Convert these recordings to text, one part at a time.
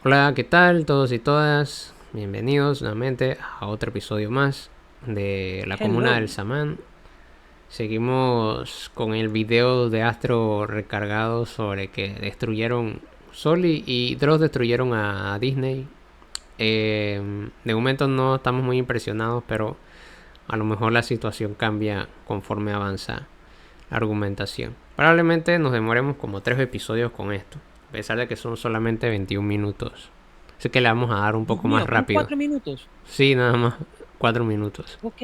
Hola, ¿qué tal todos y todas? Bienvenidos nuevamente a otro episodio más de la Comuna del Hello. Samán. Seguimos con el video de Astro recargado sobre que destruyeron Sol y Dross destruyeron a Disney. De momento no estamos muy impresionados, pero a lo mejor la situación cambia conforme avanza la argumentación. Probablemente nos demoremos como 3 episodios con esto, a pesar de que son solamente 21 minutos. Así que le vamos a dar un Dios poco más mío, van rápido. 4 minutos. Sí, nada más 4 minutos. Ok.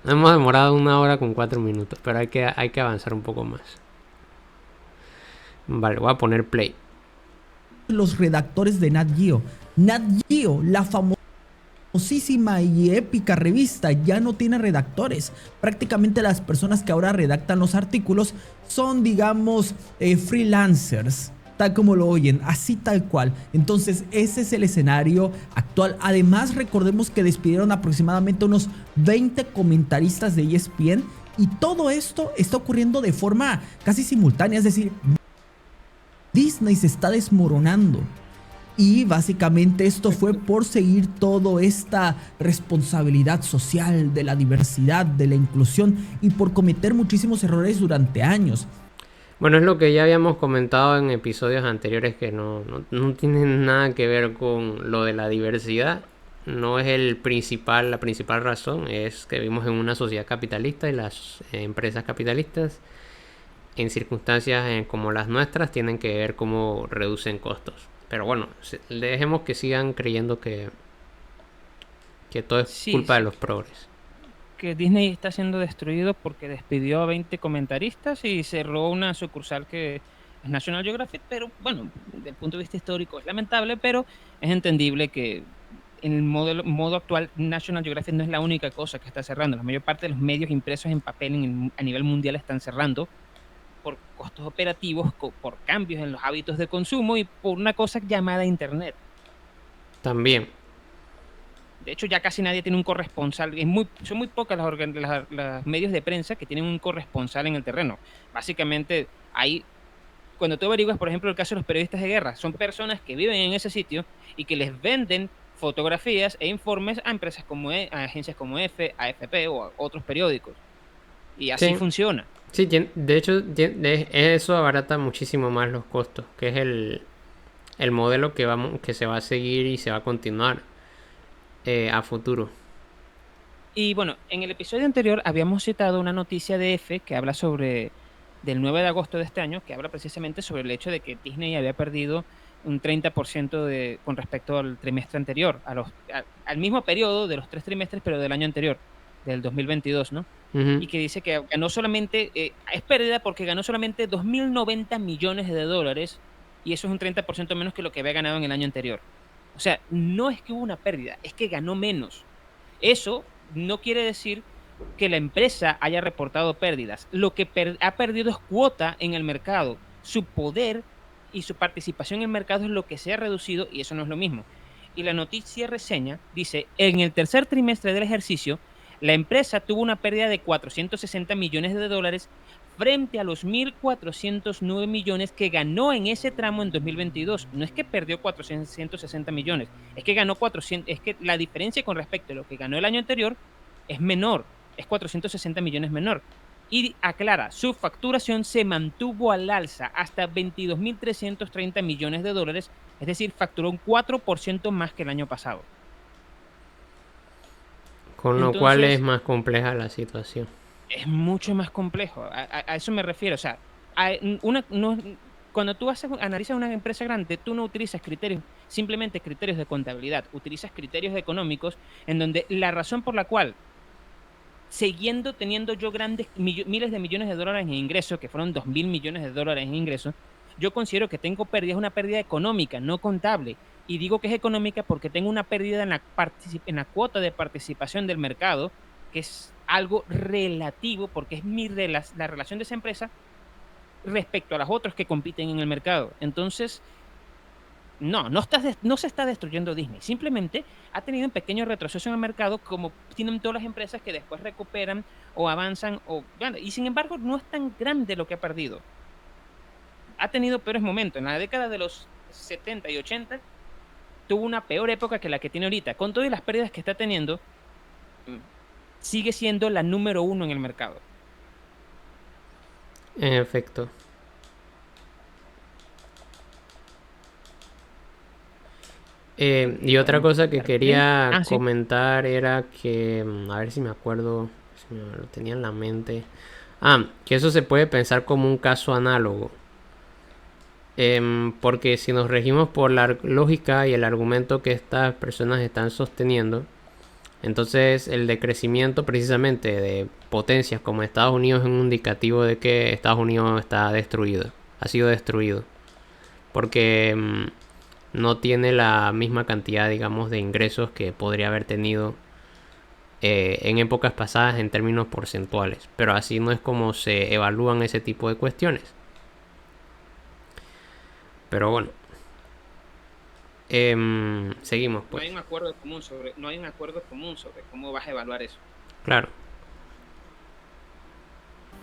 Nos hemos demorado 1 hora con 4 minutos, pero hay que avanzar un poco más. Vale, voy a poner play. Los redactores de Nat Geo. Nat Geo, la famosísima y épica revista, ya no tiene redactores. Prácticamente las personas que ahora redactan los artículos son, digamos, freelancers, tal como lo oyen, así tal cual. Entonces ese es el escenario actual. Además, recordemos que despidieron aproximadamente unos 20 comentaristas de ESPN y todo esto está ocurriendo de forma casi simultánea, es decir, Disney se está desmoronando. Y básicamente esto fue por seguir toda esta responsabilidad social de la diversidad, de la inclusión y por cometer muchísimos errores durante años. Bueno, es lo que ya habíamos comentado en episodios anteriores que no tienen nada que ver con lo de la diversidad. No es la principal razón, es que vivimos en una sociedad capitalista y las empresas capitalistas en circunstancias como las nuestras tienen que ver cómo reducen costos. Pero bueno, dejemos que sigan creyendo que todo es Sí, culpa de sí. los progres. Que Disney está siendo destruido porque despidió a 20 comentaristas y cerró una sucursal que es National Geographic, pero bueno, desde el punto de vista histórico es lamentable, pero es entendible que en el modo actual National Geographic no es la única cosa que está cerrando. La mayor parte de los medios impresos en papel a nivel mundial están cerrando por costos operativos, por cambios en los hábitos de consumo y por una cosa llamada Internet. También. De hecho, ya casi nadie tiene un corresponsal. Son muy pocas las medios de prensa que tienen un corresponsal en el terreno. Básicamente, cuando tú averiguas, por ejemplo, el caso de los periodistas de guerra, son personas que viven en ese sitio y que les venden fotografías e informes a empresas a agencias como AFP o a otros periódicos. Y así Sí, funciona. sí, de hecho eso abarata muchísimo más los costos, que es el modelo que se va a seguir y se va a continuar a futuro. Y bueno, en el episodio anterior habíamos citado una noticia de EFE que habla del 9 de agosto de este año, que habla precisamente sobre el hecho de que Disney había perdido un 30% con respecto al trimestre anterior, al mismo periodo de los 3 trimestres, pero del año anterior, del 2022, ¿no? Ujú. Y que dice que ganó solamente, es pérdida porque ganó solamente 2.090 millones de dólares y eso es un 30% menos que lo que había ganado en el año anterior. O sea, no es que hubo una pérdida, es que ganó menos. Eso no quiere decir que la empresa haya reportado pérdidas. Lo que ha perdido es cuota en el mercado. Su poder y su participación en el mercado es lo que se ha reducido y eso no es lo mismo. Y la noticia reseña dice, en el tercer trimestre del ejercicio, la empresa tuvo una pérdida de 460 millones de dólares frente a los 1.409 millones que ganó en ese tramo en 2022. No es que perdió 460 millones, es que ganó 400, es que la diferencia con respecto a lo que ganó el año anterior es menor, es 460 millones menor. Y aclara, su facturación se mantuvo al alza hasta 22.330 millones de dólares, es decir, facturó un 4% más que el año pasado. Con lo cual es Entonces, más compleja la situación. es mucho más complejo. A eso me refiero. O sea, cuando tú analizas una empresa grande, tú no utilizas simplemente criterios de contabilidad, utilizas criterios económicos en donde la razón por la cual, siguiendo teniendo yo miles de millones de dólares en ingresos, que fueron 2.000 millones de dólares en ingresos, yo considero que tengo pérdida, es una pérdida económica, no contable. Y digo que es económica porque tengo una pérdida en la cuota de participación del mercado, que es algo relativo, porque es la relación de esa empresa respecto a las otras que compiten en el mercado. Entonces, no se está destruyendo Disney, simplemente ha tenido un pequeño retroceso en el mercado, como tienen todas las empresas que después recuperan o avanzan, y sin embargo no es tan grande lo que ha perdido. Ha tenido peores momentos. En la década de los 70 y 80, tuvo una peor época que la que tiene ahorita. Con todas las pérdidas que está teniendo, sigue siendo la número 1 en el mercado. En efecto. Y otra cosa que quería sí. comentar era que, a ver si me acuerdo, si me lo tenía en la mente. Que eso se puede pensar como un caso análogo. Porque si nos regimos por la lógica y el argumento que estas personas están sosteniendo, entonces el decrecimiento precisamente de potencias como Estados Unidos es un indicativo de que Estados Unidos está destruido, ha sido destruido. Porque no tiene la misma cantidad, digamos, de ingresos que podría haber tenido en épocas pasadas en términos porcentuales. Pero así no es como se evalúan ese tipo de cuestiones. Pero bueno, seguimos pues. No hay un acuerdo común sobre cómo vas a evaluar eso. Claro.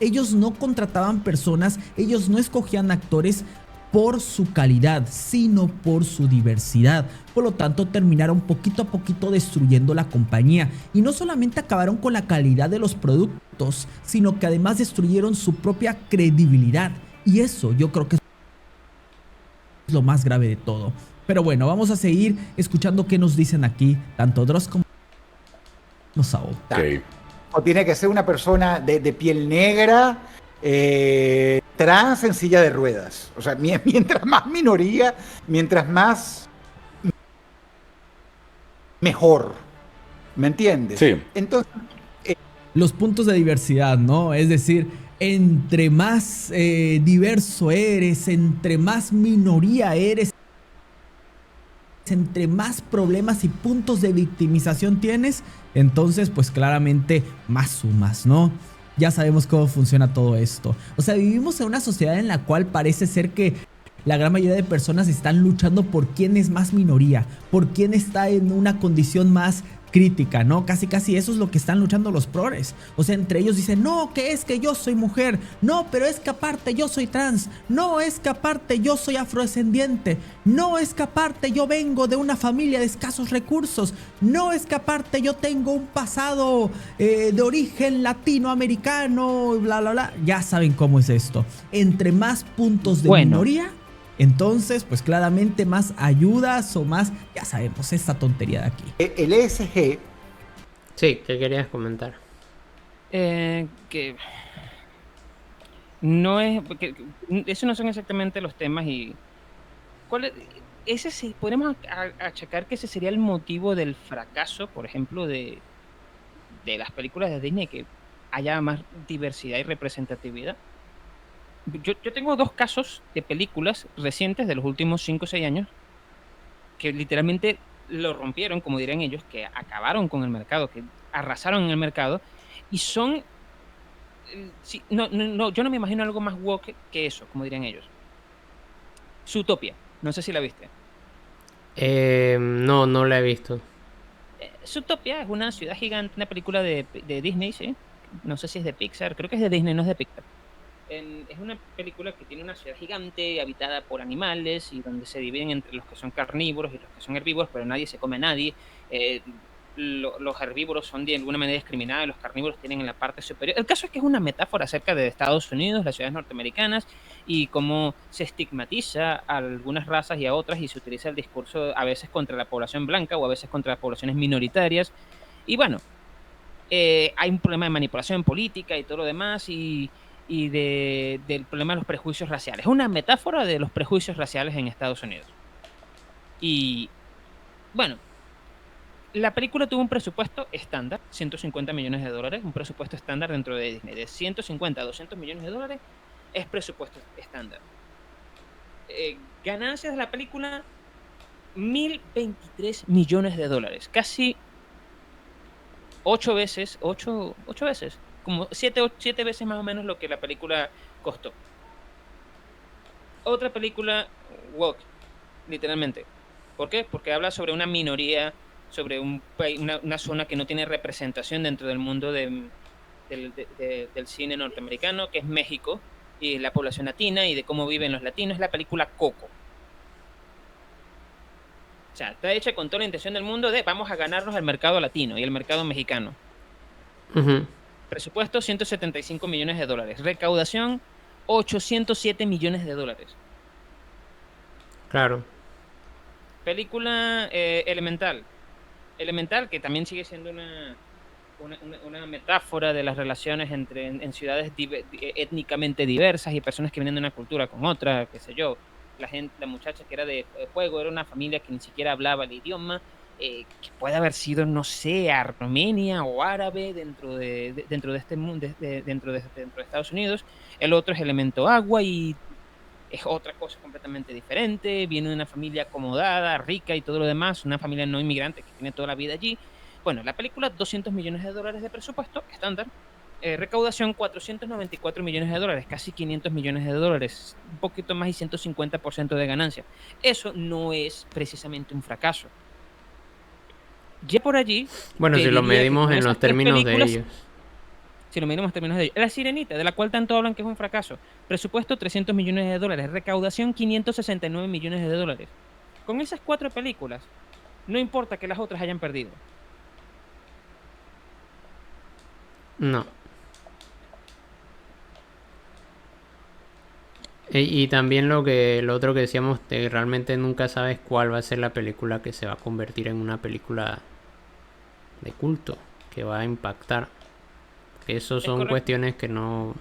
Ellos no contrataban personas, ellos no escogían actores por su calidad, sino por su diversidad. Por lo tanto, terminaron poquito a poquito destruyendo la compañía. Y no solamente acabaron con la calidad de los productos, sino que además destruyeron su propia credibilidad. Y eso yo creo que es lo más grave de todo. Pero bueno, vamos a seguir escuchando qué nos dicen aquí, tanto Dross como Saúl. Okay. O tiene que ser una persona de piel negra, trans en silla de ruedas. O sea, mientras más minoría, mientras más mejor. ¿Me entiendes? Sí. Entonces, los puntos de diversidad, ¿no? Es decir, entre más diverso eres, entre más minoría eres, entre más problemas y puntos de victimización tienes, entonces pues claramente más sumas, ¿no? Ya sabemos cómo funciona todo esto. O sea, vivimos en una sociedad en la cual parece ser que la gran mayoría de personas están luchando por quién es más minoría, por quién está en una condición más crítica, ¿no? Casi eso es lo que están luchando los progres. O sea, entre ellos dicen, no, que es que yo soy mujer, no, pero es que aparte yo soy trans, no, es que aparte yo soy afrodescendiente, no, es que aparte yo vengo de una familia de escasos recursos, no, es que aparte yo tengo un pasado de origen latinoamericano, bla, bla, bla. Ya saben cómo es esto. Entre más puntos de minoría, entonces, pues claramente más ayudas o más, ya sabemos, esta tontería de aquí. El ESG... Sí, ¿qué querías comentar? Que no es... Que eso no son exactamente los temas y... Ese sí, podemos achacar que ese sería el motivo del fracaso, por ejemplo, de las películas de Disney, que haya más diversidad y representatividad. Yo tengo 2 casos de películas recientes de los últimos 5 o 6 años que literalmente lo rompieron, como dirían ellos, que acabaron con el mercado, que arrasaron en el mercado, y son... no, yo no me imagino algo más woke que eso, como dirían ellos. Zootopia, no sé si la viste. No la he visto. Zootopia es una ciudad gigante, una película de Disney, ¿sí? No sé si es de Pixar, creo que es de Disney, no es de Pixar. Es una película que tiene una ciudad gigante habitada por animales y donde se dividen entre los que son carnívoros y los que son herbívoros, pero nadie se come a nadie. Los herbívoros son de alguna manera discriminados, los carnívoros tienen en la parte superior. El caso es que es una metáfora acerca de Estados Unidos, las ciudades norteamericanas, y cómo se estigmatiza a algunas razas y a otras y se utiliza el discurso a veces contra la población blanca o a veces contra las poblaciones minoritarias. Y bueno, hay un problema de manipulación política y todo lo demás y del problema de los prejuicios raciales. Es una metáfora de los prejuicios raciales en Estados Unidos. Y bueno, la película tuvo un presupuesto estándar, $150 millones, un presupuesto estándar dentro de Disney. De 150 a $200 millones es presupuesto estándar. Ganancias de la película, $1,023 millones. Casi 8 veces, como 7 veces más o menos lo que la película costó. Otra película woke, literalmente. ¿Por qué? Porque habla sobre una minoría, sobre una zona que no tiene representación dentro del mundo del cine norteamericano, que es México, y la población latina y de cómo viven los latinos. Es la película Coco. sea, está hecha con toda la intención del mundo de vamos a ganarnos el mercado latino y el mercado mexicano. Ujú, Presupuesto 175 millones de dólares. Recaudación 807 millones de dólares. claro. Película Elemental. Elemental, que también sigue siendo una metáfora de las relaciones en ciudades étnicamente diversas y personas que vienen de una cultura con otra, qué sé yo. La muchacha que era de juego era una familia que ni siquiera hablaba el idioma, que puede haber sido, no sé, armenia o árabe dentro de este mundo, dentro de Estados Unidos. El otro es elemento agua y es otra cosa completamente diferente, viene de una familia acomodada, rica y todo lo demás, una familia no inmigrante que tiene toda la vida allí. Bueno, la película, 200 millones de dólares de presupuesto, estándar. Recaudación, 494 millones de dólares, casi 500 millones de dólares, un poquito más y 150% de ganancia. Eso no es precisamente un fracaso. Ya por allí, Bueno, te si lo diría que medimos con en esas los tres términos de películas, ellos. si lo medimos en términos de ello. La Sirenita, de la cual tanto hablan que es un fracaso. Presupuesto 300 millones de dólares. Recaudación 569 millones de dólares. Con esas 4 películas, no importa que las otras hayan perdido. No. Y también lo otro que decíamos, que realmente nunca sabes cuál va a ser la película que se va a convertir en una película de culto, que va a impactar. Que eso Es son correcto. cuestiones que no... O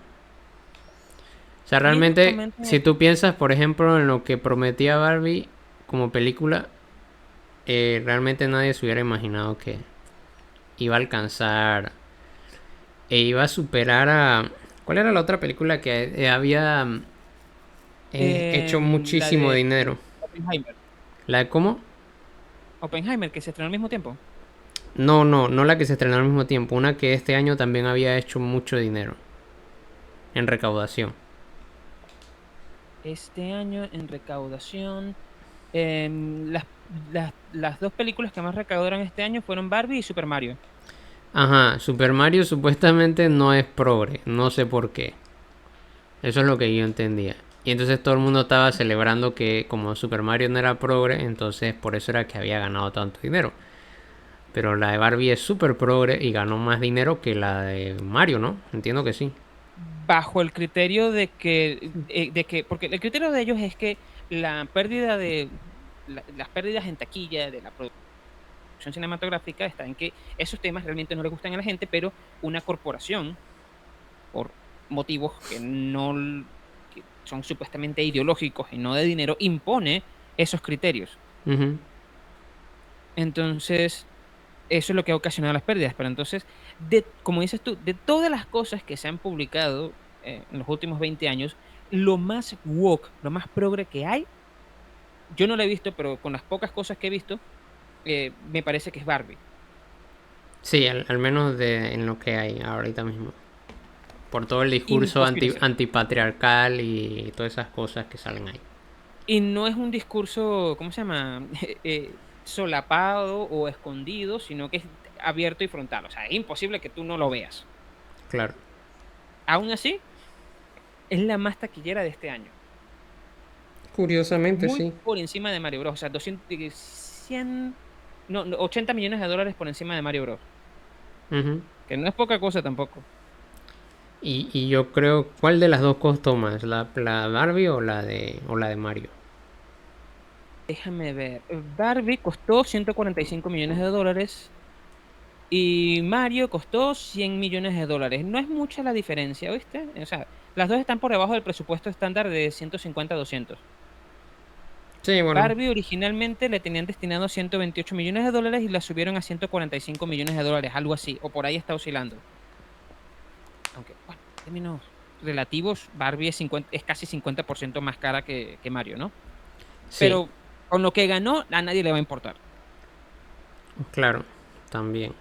sea, Y realmente, si justamente, tú piensas, por ejemplo, en lo que prometía Barbie como película, realmente nadie se hubiera imaginado que iba a alcanzar e iba a superar a... ¿Cuál era la otra película que había hecho la muchísimo de dinero? Oppenheimer. ¿La de cómo? Oppenheimer, que se estrenó al mismo tiempo. No, no, no la que se estrenó al mismo tiempo. Una que este año también había hecho mucho dinero en recaudación. Este año en recaudación, las, las 2 películas que más recaudaron este año fueron Barbie y Super Mario. Ajá, Super Mario supuestamente no es progre, no sé por qué. Eso es lo que yo entendía. Y entonces todo el mundo estaba celebrando que como Super Mario no era progre, entonces por eso era que había ganado tanto dinero. Pero la de Barbie es super progre y ganó más dinero que la de Mario, ¿no? Entiendo que sí. Bajo el criterio de que, porque el criterio de ellos es que la pérdida las pérdidas en taquilla de la producción cinematográfica está en que esos temas realmente no le gustan a la gente, pero una corporación, por motivos que son supuestamente ideológicos y no de dinero, impone esos criterios. Ujú. Entonces, eso es lo que ha ocasionado las pérdidas. Pero entonces, como dices tú, de todas las cosas que se han publicado en los últimos 20 años, lo más woke, lo más progre que hay, yo no lo he visto, pero con las pocas cosas que he visto, me parece que es Barbie. Sí, al menos en lo que hay ahorita mismo. Por todo el discurso Imposible. antipatriarcal y todas esas cosas que salen ahí. Y no es un discurso, ¿cómo se llama? Solapado o escondido, sino que es abierto y frontal. O sea, es imposible que tú no lo veas. Claro. Aún así, es la más taquillera de este año. Curiosamente, Muy sí. por encima de Mario Bros. O sea, 100, no, 80 millones de dólares por encima de Mario Bros. Ujú. Que no es poca cosa tampoco. Y yo creo, ¿cuál de las dos costó más? ¿La Barbie o la de Mario? Déjame ver. Barbie costó 145 millones de dólares y Mario costó 100 millones de dólares. No es mucha la diferencia, ¿viste? O sea, las dos están por debajo del presupuesto estándar de 150 a 200. Sí, bueno, Barbie originalmente le tenían destinado 128 millones de dólares y la subieron a 145 millones de dólares, algo así, o por ahí está oscilando. Aunque, bueno, en términos relativos, Barbie es casi 50% más cara que Mario, ¿no? sí, Pero con lo que ganó, a nadie le va a importar. claro, también.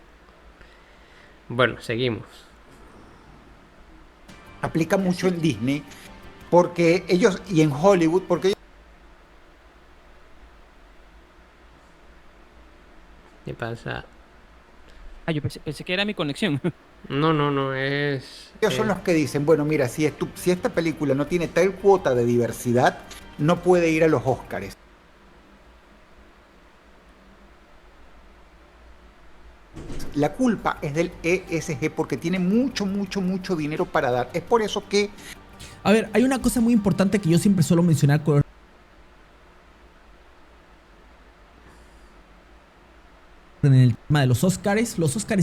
Bueno, seguimos. Aplica mucho Así en Disney porque ellos, y en Hollywood, porque ¿Qué pasa? Ah, yo pensé que era mi conexión. No, no, no, es... ellos son los que dicen, bueno, mira, si esta película no tiene tal cuota de diversidad, no puede ir a los Oscars. la culpa es del ESG porque tiene mucho, mucho, mucho dinero para dar. Es por eso que... A ver, hay una cosa muy importante que yo siempre suelo mencionar con en el tema de los Oscars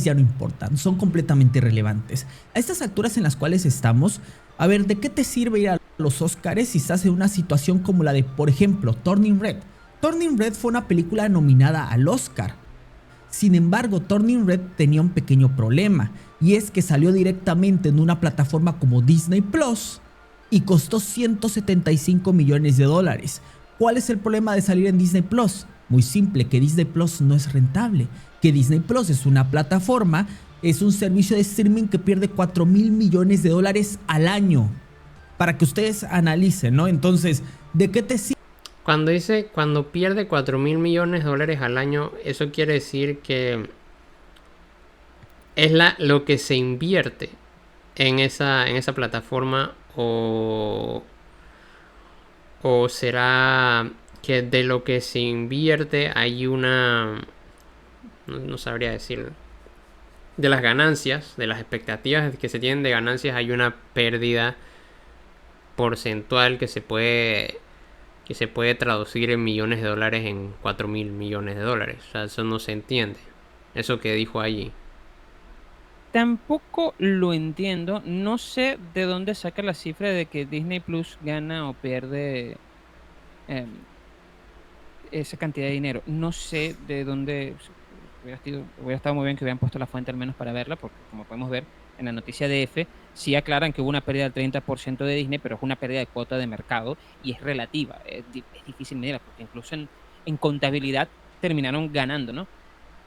ya no importan, son completamente irrelevantes. A estas alturas en las cuales estamos, a ver, ¿de qué te sirve ir a los Oscars si estás en una situación como la de, por ejemplo, Turning Red? Turning Red fue una película nominada al Oscar. Sin embargo, Turning Red tenía un pequeño problema, y es que salió directamente en una plataforma como Disney Plus y costó 175 millones de dólares. ¿Cuál es el problema de salir en Disney Plus? Muy simple, que Disney Plus no es rentable, que Disney Plus es una plataforma, es un servicio de streaming que pierde 4,000 millones de dólares al año, para que ustedes analicen, ¿no? Entonces, ¿de qué te sirve? Cuando pierde 4,000 millones de dólares al año, eso quiere decir que es lo que se invierte en esa plataforma, o será que de lo que se invierte hay no sabría decirlo, de las ganancias, de las expectativas que se tienen de ganancias, hay una pérdida porcentual que se puede traducir en millones de dólares en 4,000 millones de dólares. O sea, eso no se entiende, eso que dijo allí. Tampoco lo entiendo. No sé de dónde saca la cifra de que Disney Plus gana o pierde esa cantidad de dinero. No sé de dónde. Hubiera estado muy bien que hubieran puesto la fuente al menos para verla, porque como podemos ver en la noticia de F, sí aclaran que hubo una pérdida del 30% de Disney, pero es una pérdida de cuota de mercado y es relativa. Es difícil medirla, porque incluso en contabilidad terminaron ganando, ¿no?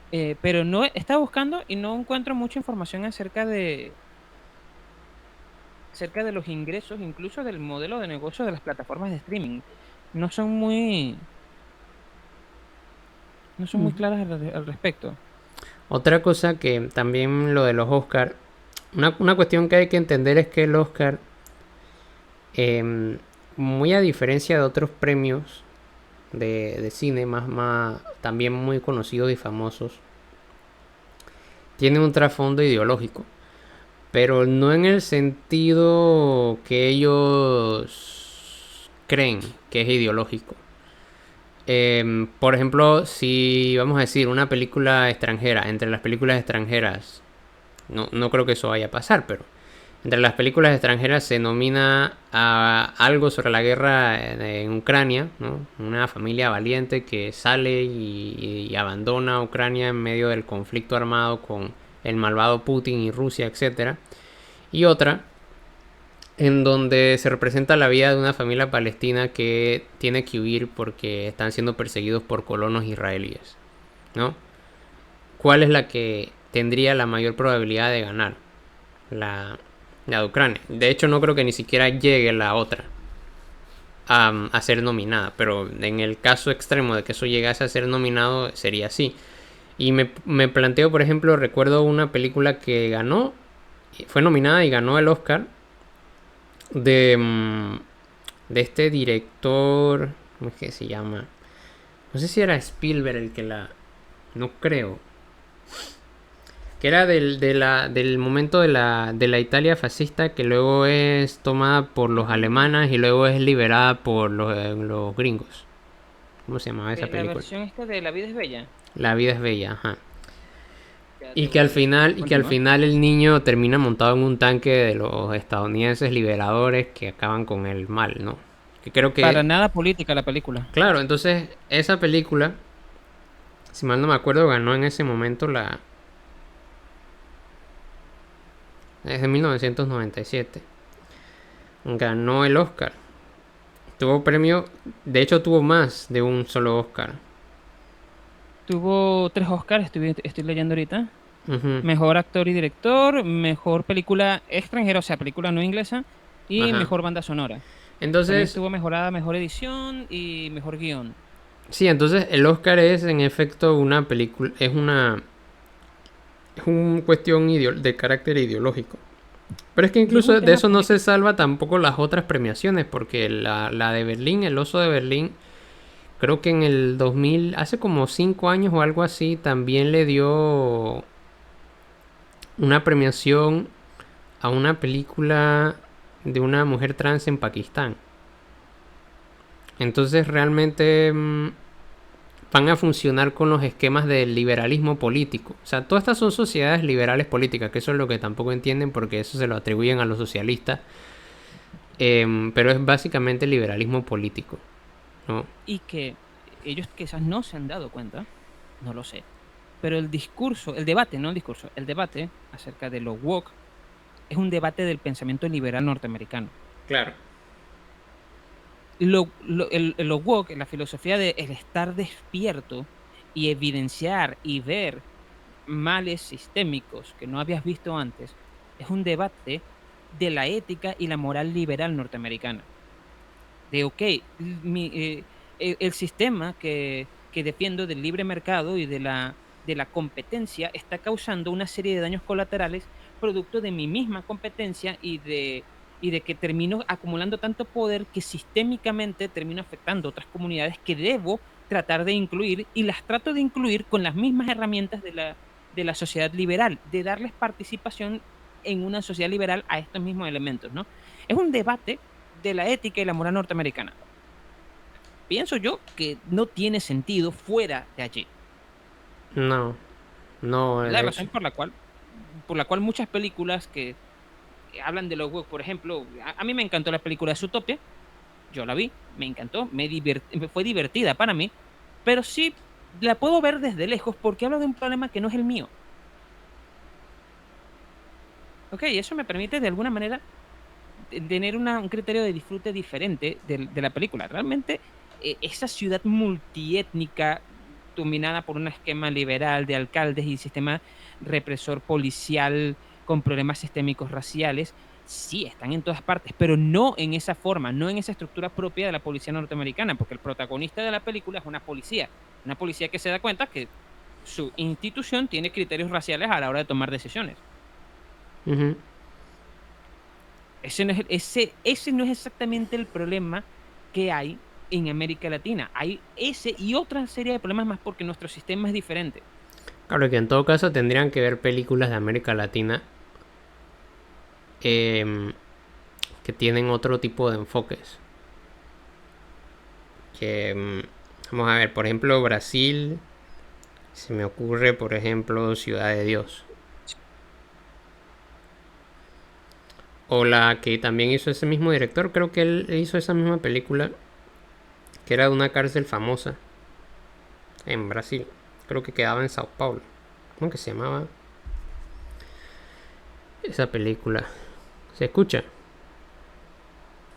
Pero no estaba buscando y no encuentro mucha información acerca de los ingresos, incluso del modelo de negocio de las plataformas de streaming. No son muy claras al respecto. Otra cosa que también lo de los Oscar, una cuestión que hay que entender es que el Oscar, muy a diferencia de otros premios de cine más también muy conocidos y famosos, tiene un trasfondo ideológico, pero no en el sentido que ellos creen que es ideológico. Por ejemplo, si vamos a decir una película extranjera, entre las películas extranjeras, no creo que eso vaya a pasar, pero entre las películas extranjeras se nomina a algo sobre la guerra en Ucrania, ¿no? Una familia valiente que sale y abandona Ucrania en medio del conflicto armado con el malvado Putin y Rusia, etc. Y otra en donde se representa la vida de una familia palestina que tiene que huir porque están siendo perseguidos por colonos israelíes, ¿no? ¿Cuál es la que tendría la mayor probabilidad de ganar? La de Ucrania. De hecho, no creo que ni siquiera llegue la otra a ser nominada, pero en el caso extremo de que eso llegase a ser nominado, sería así. Y me planteo, por ejemplo, recuerdo una película que fue nominada y ganó el Oscar, de este director, ¿cómo es que se llama? No sé si era Spielberg el que no creo. Que era del momento de la Italia fascista, que luego es tomada por los alemanes y luego es liberada por los gringos. ¿Cómo se llamaba esa película? La versión esta de La vida es bella. La vida es bella, ajá. Y que al final el niño termina montado en un tanque de los estadounidenses liberadores que acaban con el mal, ¿no? Que creo que... Para nada política la película. Claro, entonces esa película, si mal no me acuerdo, ganó en ese momento desde 1997. Ganó el Oscar. Tuvo premio, de hecho tuvo más de un solo Oscar. Tuvo 3 Oscars, estoy leyendo ahorita. Uh-huh. Mejor actor y director, mejor película extranjera, o sea, película no inglesa, y Ajá. mejor banda sonora. Entonces, también tuvo mejor edición y mejor guión. Sí, entonces el Oscar es en efecto una película, es una cuestión de carácter ideológico. Pero es que incluso de eso no se salva tampoco las otras premiaciones, porque la de Berlín, el Oso de Berlín, creo que en el 2000, hace como 5 años o algo así, también le dio una premiación a una película de una mujer trans en Pakistán. Entonces realmente van a funcionar con los esquemas del liberalismo político. O sea, todas estas son sociedades liberales políticas, que eso es lo que tampoco entienden porque eso se lo atribuyen a los socialistas. Pero es básicamente liberalismo político, ¿no? Y que ellos quizás no se han dado cuenta, no lo sé, pero el discurso, el debate, no el discurso, el debate acerca de lo woke es un debate del pensamiento liberal norteamericano. Claro. Lo woke, la filosofía de el estar despierto y evidenciar y ver males sistémicos que no habías visto antes, es un debate de la ética y la moral liberal norteamericana. De, ok, el sistema que defiendo del libre mercado y de la competencia está causando una serie de daños colaterales producto de mi misma competencia y de que termino acumulando tanto poder que sistémicamente termino afectando a otras comunidades que debo tratar de incluir y las trato de incluir con las mismas herramientas de la sociedad liberal, de darles participación en una sociedad liberal a estos mismos elementos, ¿no? Es un debate de la ética y la moral norteamericana. Pienso yo que no tiene sentido fuera de allí. No, no, Es la de hecho. razón por la cual muchas películas que hablan de los woke, por ejemplo, a mí me encantó la película de Zootopia, yo la vi, me encantó, fue divertida para mí, pero sí la puedo ver desde lejos porque habla de un problema que no es el mío. Ok, eso me permite de alguna manera tener un criterio de disfrute diferente de la película. Realmente, esa ciudad multiétnica dominada por un esquema liberal de alcaldes y sistema represor policial con problemas sistémicos raciales, sí están en todas partes, pero no en esa forma, no en esa estructura propia de la policía norteamericana, porque el protagonista de la película es una policía que se da cuenta que su institución tiene criterios raciales a la hora de tomar decisiones. Ujú. Ese no es exactamente el problema que hay en América Latina. Hay ese y otra serie de problemas más porque nuestro sistema es diferente. Claro que en todo caso tendrían que ver películas de América Latina em, que tienen otro tipo de enfoques. Que, vamos a ver, por ejemplo, Brasil, se me ocurre, por ejemplo, Ciudad de Dios. O la que también hizo ese mismo director, creo que él hizo esa misma película, que era de una cárcel famosa en Brasil. Creo que quedaba en Sao Paulo. ¿Cómo que se llamaba esa película? ¿Se escucha?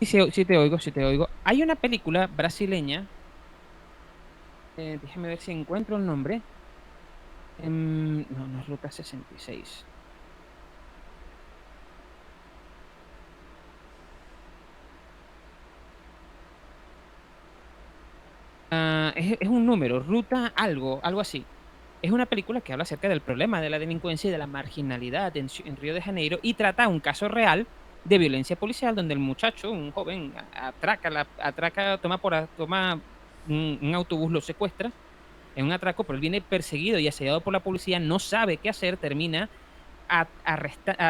Sí, sí te oigo, sí te oigo. Hay una película brasileña, déjame ver si encuentro el nombre. No, no es Ruta 66. Es un número, Ruta algo así. Es una película que habla acerca del problema de la delincuencia y de la marginalidad en Río de Janeiro y trata un caso real de violencia policial donde el muchacho, un joven, toma un autobús, lo secuestra en un atraco, pero él viene perseguido y asediado por la policía, no sabe qué hacer, termina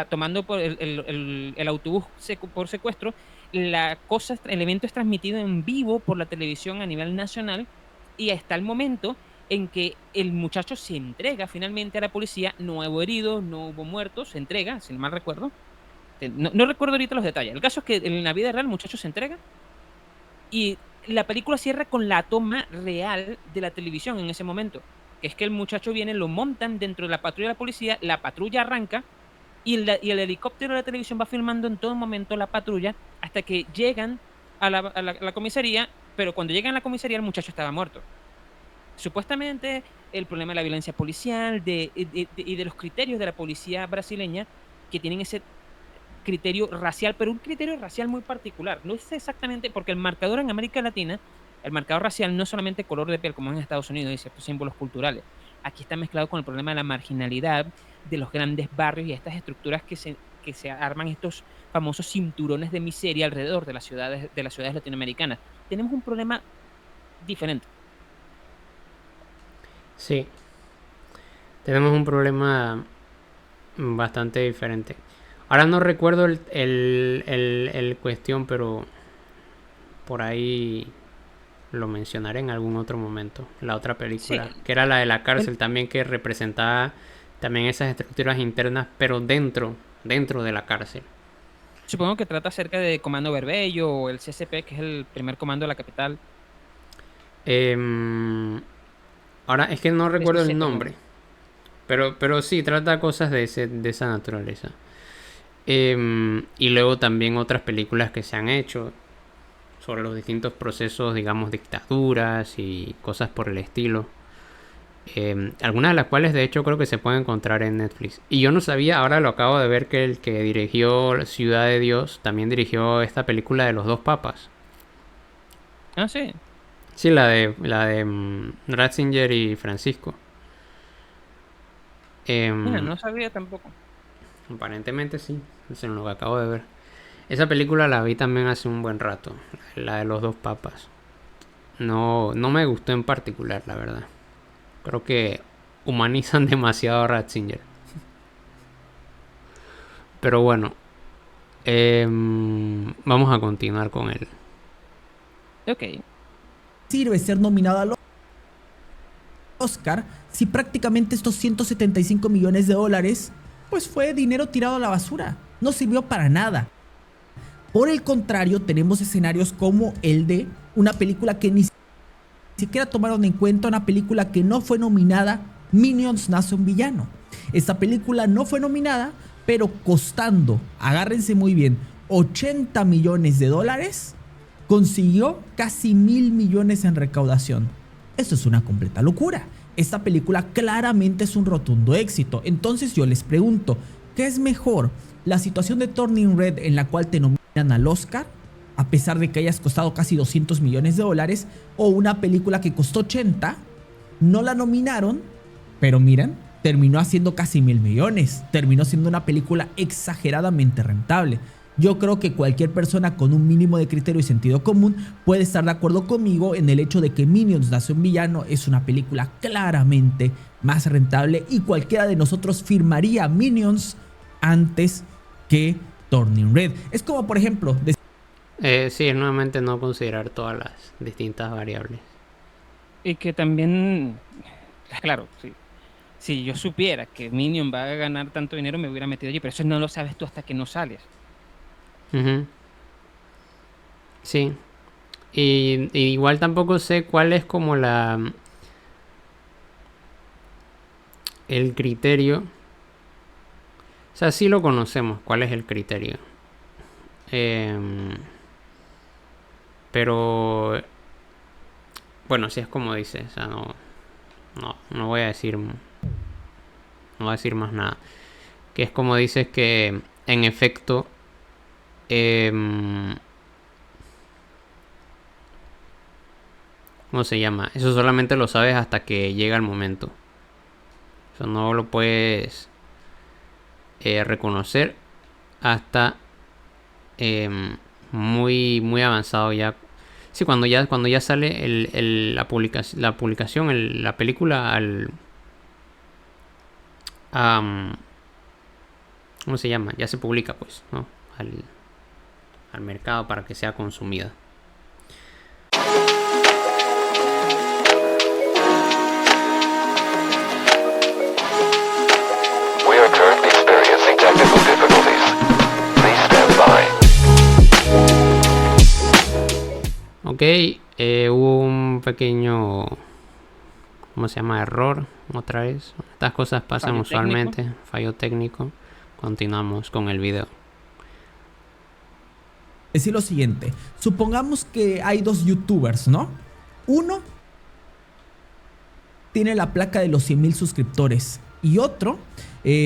tomando por el autobús por secuestro. El evento es transmitido en vivo por la televisión a nivel nacional y hasta el momento en que el muchacho se entrega finalmente a la policía, no hubo heridos, no hubo muertos, se entrega, si no mal recuerdo. No recuerdo ahorita los detalles. El caso es que en la vida real el muchacho se entrega y la película cierra con la toma real de la televisión en ese momento, que es que el muchacho viene, lo montan dentro de la patrulla de la policía, la patrulla arranca y el helicóptero de la televisión va filmando en todo momento la patrulla hasta que llegan a la comisaría, pero cuando llegan a la comisaría el muchacho estaba muerto. Supuestamente el problema de la violencia policial y de los criterios de la policía brasileña que tienen ese criterio racial, pero un criterio racial muy particular. No es exactamente porque el marcador en América Latina, el marcador racial no es solamente color de piel como en Estados Unidos y ciertos símbolos culturales. Aquí está mezclado con el problema de la marginalidad, de los grandes barrios y estas estructuras que se arman estos famosos cinturones de miseria alrededor de las ciudades latinoamericanas. Tenemos un problema diferente. Sí, tenemos un problema bastante diferente. Ahora no recuerdo el cuestión, pero por ahí lo mencionaré en algún otro momento. La otra película, Sí. que era la de la cárcel también, que representaba también esas estructuras internas, pero dentro de la cárcel. Supongo que trata acerca de Comando Verbello o el CCP, que es el primer comando de la capital. Em, Ahora es que no recuerdo el SBC, perdón. nombre, pero sí, trata cosas de esa naturaleza. Y luego también otras películas que se han hecho sobre los distintos procesos, digamos, dictaduras y cosas por el estilo. Algunas de las cuales de hecho creo que se pueden encontrar en Netflix. Y yo no sabía, ahora lo acabo de ver, que el que dirigió Ciudad de Dios también dirigió esta película de los dos papas. Ah, sí. Sí, la de Ratzinger y Francisco. Mira, Em, no sabía tampoco. Aparentemente sí, es en lo que acabo de ver. Esa película la vi también hace un buen rato, la de los dos papas. No, no me gustó en particular, la verdad. Creo que humanizan demasiado a Ratzinger. Pero bueno, vamos a continuar con él. Ok. Sirve ser nominado al Oscar si prácticamente estos 175 millones de dólares pues fue dinero tirado a la basura? No sirvió para nada. Por el contrario, tenemos escenarios como el de una película que ni siquiera tomaron en cuenta, una película que no fue nominada, Minions nace un villano. Esta película no fue nominada, pero costando, agárrense muy bien, 80 millones de dólares, consiguió casi 1.000 millones en recaudación. Esto es una completa locura. Esta película claramente es un rotundo éxito. Entonces yo les pregunto, ¿qué es mejor? ¿La situación de Turning Red en la cual te nominan al Oscar, a pesar de que hayas costado casi 200 millones de dólares, o una película que costó 80, no la nominaron, pero miren, terminó haciendo casi 1.000 millones, terminó siendo una película exageradamente rentable? Yo creo que cualquier persona con un mínimo de criterio y sentido común puede estar de acuerdo conmigo en el hecho de que Minions nace un villano es una película claramente más rentable, y cualquiera de nosotros firmaría Minions antes que Turning Red. Es como, por ejemplo, Sí, es nuevamente no considerar todas las distintas variables. Y que también, claro, sí. Si yo supiera que Minion va a ganar tanto dinero, me hubiera metido allí, pero eso no lo sabes tú hasta que no sales. Ujú. Sí. Y igual tampoco sé cuál es como el criterio. O sea, sí lo conocemos, cuál es el criterio. Em, pero bueno, sí es como dices, o sea, no voy a decir, no voy a decir más nada. Que es como dices que en efecto ¿cómo se llama? Eso solamente lo sabes hasta que llega el momento. Eso no lo puedes reconocer hasta muy avanzado ya. Sí, cuando ya sale la publicación, la película ¿cómo se llama? Ya se publica, pues, ¿no? Al mercado para que sea consumida. We are currently experiencing technical difficulties. Please stand by. Ok, hubo un pequeño, ¿cómo se llama? Error, otra vez. Estas cosas pasan Fallo usualmente. Fallo técnico. Continuamos con el video. decir lo siguiente. Supongamos que hay dos youtubers, ¿no? Uno tiene la placa de los 100,000 suscriptores y otro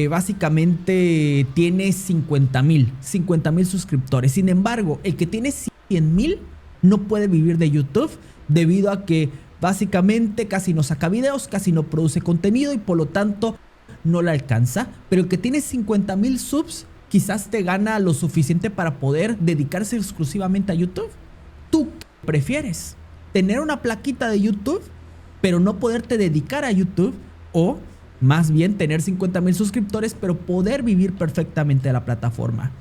básicamente tiene 50,000 suscriptores. Sin embargo, el que tiene 100,000 no puede vivir de YouTube debido a que básicamente casi no saca videos, casi no produce contenido y por lo tanto no la alcanza. Pero el que tiene 50,000 subs quizás te gana lo suficiente para poder dedicarse exclusivamente a YouTube. ¿Tú qué prefieres? ¿Tener una plaquita de YouTube pero no poderte dedicar a YouTube, o Más bien tener 50,000 suscriptores, pero poder vivir perfectamente de la plataforma.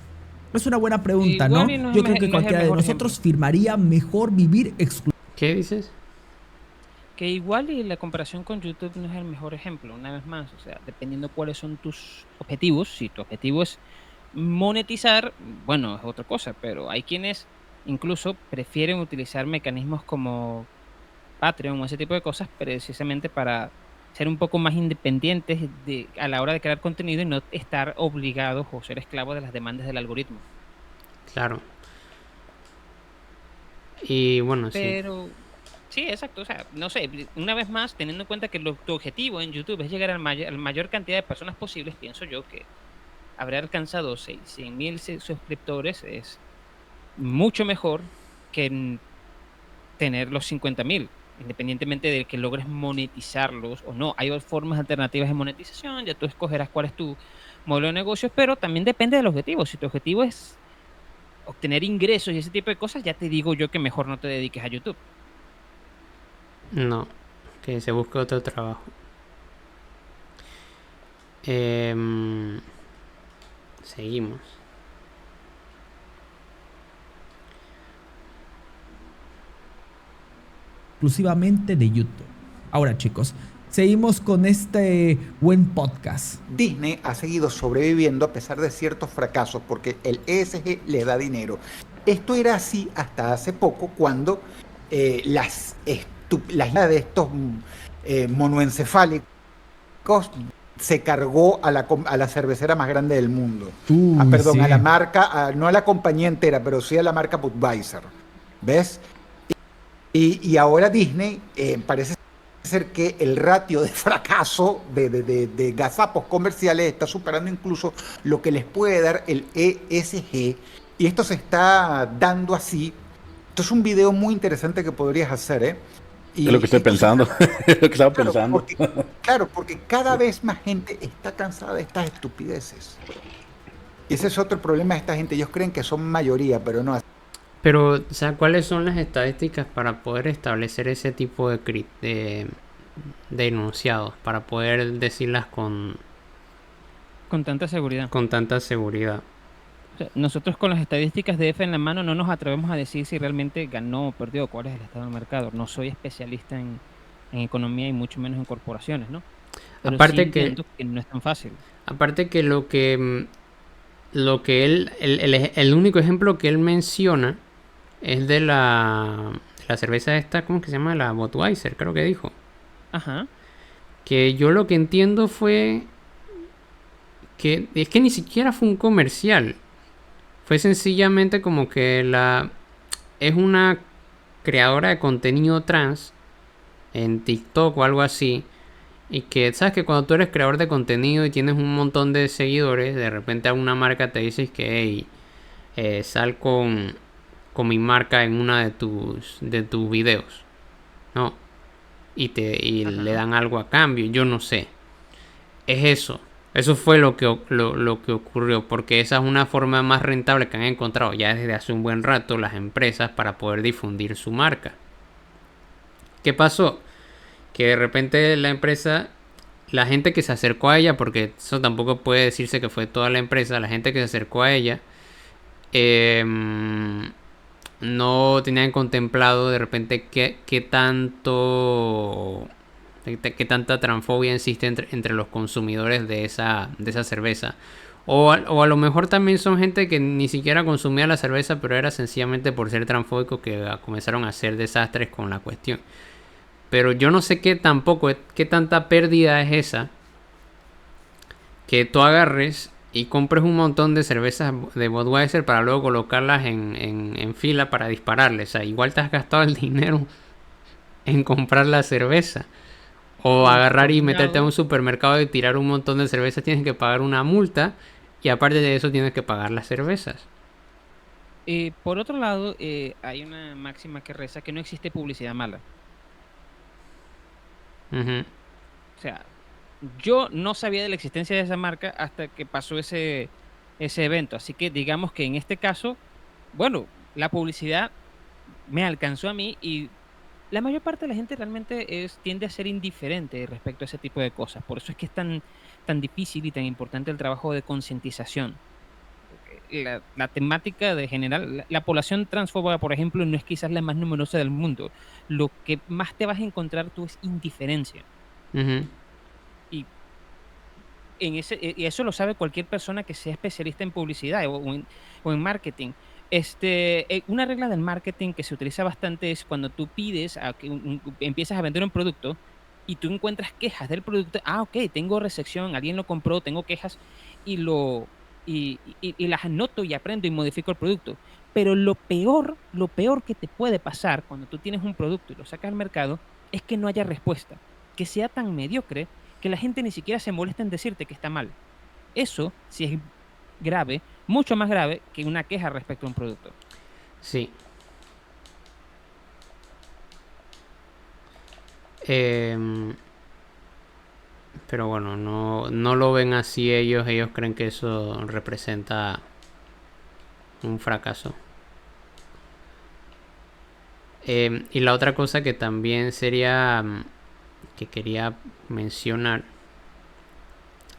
Es una buena pregunta, ¿no? Igual y no es Yo el creo que no es el cualquiera de mejor nosotros ejemplo. firmaría mejor vivir exclusivamente. ¿Qué dices? Que igual y la comparación con YouTube no es el mejor ejemplo, una vez más. O sea, dependiendo cuáles son tus objetivos, si tu objetivo es monetizar, bueno, es otra cosa, pero hay quienes incluso prefieren utilizar mecanismos como Patreon o ese tipo de cosas precisamente para ser un poco más independientes a la hora de crear contenido y no estar obligados o ser esclavos de las demandas del algoritmo. Claro. Y bueno, sí. Pero sí, exacto. O sea, no sé, una vez más, teniendo en cuenta que tu objetivo en YouTube es llegar a la mayor cantidad de personas posibles, pienso yo que haber alcanzado 100,000 suscriptores es mucho mejor que tener los 50,000, independientemente de que logres monetizarlos o no. Hay formas alternativas de monetización, ya tú escogerás cuál es tu modelo de negocios, pero también depende del objetivo. Si tu objetivo es obtener ingresos y ese tipo de cosas, ya te digo yo que mejor no te dediques a YouTube. No, que se busque otro trabajo. Em, Seguimos. De YouTube. Ahora, chicos, seguimos con este buen podcast. Disney ha seguido sobreviviendo a pesar de ciertos fracasos porque el ESG le da dinero. Esto era así hasta hace poco cuando la idea de estos monoencefálicos se cargó a la cervecera más grande del mundo. Perdón, a la Sí. marca, no a la compañía entera, pero sí a la marca Budweiser. ¿Ves? Y ahora Disney parece ser que el ratio de fracaso de gazapos comerciales está superando incluso lo que les puede dar el ESG. Y esto se está dando así. Esto es un video muy interesante que podrías hacer, ¿eh? Es lo que estoy Esto se pensando. está, Es lo que estaba claro, pensando. porque cada vez más gente está cansada de estas estupideces. Y ese es otro problema de esta gente. Ellos creen que son mayoría, pero no. Pero, o sea, ¿cuáles son las estadísticas para poder establecer ese tipo de enunciados? Para poder decirlas Con tanta seguridad. con tanta seguridad. O sea, nosotros con las estadísticas de F en la mano no nos atrevemos a decir si realmente ganó o perdió, cuál es el estado del mercado. No soy especialista en economía y mucho menos en corporaciones, ¿no? Pero sí Aparte que, entiendo que no es tan fácil. aparte que lo que él, el único ejemplo que él menciona es de la cerveza esta, ¿cómo que se llama? La Budweiser, creo que dijo. Ajá. Que yo lo que entiendo fue que es que ni siquiera fue un comercial. Fue sencillamente como que es una creadora de contenido trans en TikTok o algo así. Y que sabes que cuando tú eres creador de contenido y tienes un montón de seguidores, de repente a una marca te dices que hey, sal con mi marca en una de tus videos, ¿no? Y le Ajá. dan algo a cambio, yo no sé. Es eso. Eso fue lo que ocurrió, porque esa es una forma más rentable que han encontrado ya desde hace un buen rato las empresas para poder difundir su marca. ¿Qué pasó? Que de repente la empresa, la gente que se acercó a ella, porque eso tampoco puede decirse que fue toda la empresa, la gente que se acercó a ella, eh, no tenían contemplado de repente qué tanto, qué tanta transfobia existe entre los consumidores de esa cerveza. O a lo mejor también son gente que ni siquiera consumía la cerveza, pero era sencillamente por ser transfóbico que comenzaron a hacer desastres con la cuestión. Pero yo no sé qué tanta pérdida es esa que tú agarres y compres un montón de cervezas de Budweiser para luego colocarlas en fila para dispararles. O sea, igual te has gastado el dinero en comprar la cerveza. O Y agarrar por y un meterte a lado, un supermercado y tirar un montón de cervezas, tienes que pagar una multa. Y aparte de eso tienes que pagar las cervezas. por otro lado, hay una máxima que reza que no existe publicidad mala. Ujú. O sea, yo no sabía de la existencia de esa marca hasta que pasó ese evento. Así que digamos que en este caso, bueno, la publicidad me alcanzó a mí y La mayor parte de la gente realmente tiende a ser indiferente respecto a ese tipo de cosas. Por eso es que es tan difícil y tan importante el trabajo de concientización. La temática de general, la población transfoba, por ejemplo, no es quizás la más numerosa del mundo. Lo que más te vas a encontrar tú es indiferencia. Ujú. Y, y eso lo sabe cualquier persona que sea especialista en publicidad o en marketing. Una regla del marketing que se utiliza bastante es cuando tú pides a que empiezas a vender un producto y tú encuentras quejas del producto. Ah, ok, tengo recepción, alguien lo compró, tengo quejas y y las anoto y aprendo y modifico el producto. Pero lo peor que te puede pasar cuando tú tienes un producto y lo sacas al mercado es que no haya respuesta, que sea tan mediocre que la gente ni siquiera se molesta en decirte que está mal. Eso sí es grave, mucho más grave que una queja respecto a un producto. Sí. Em, pero bueno, no lo ven así ellos. Ellos creen que eso representa un fracaso. Y la otra cosa que también sería que quería mencionar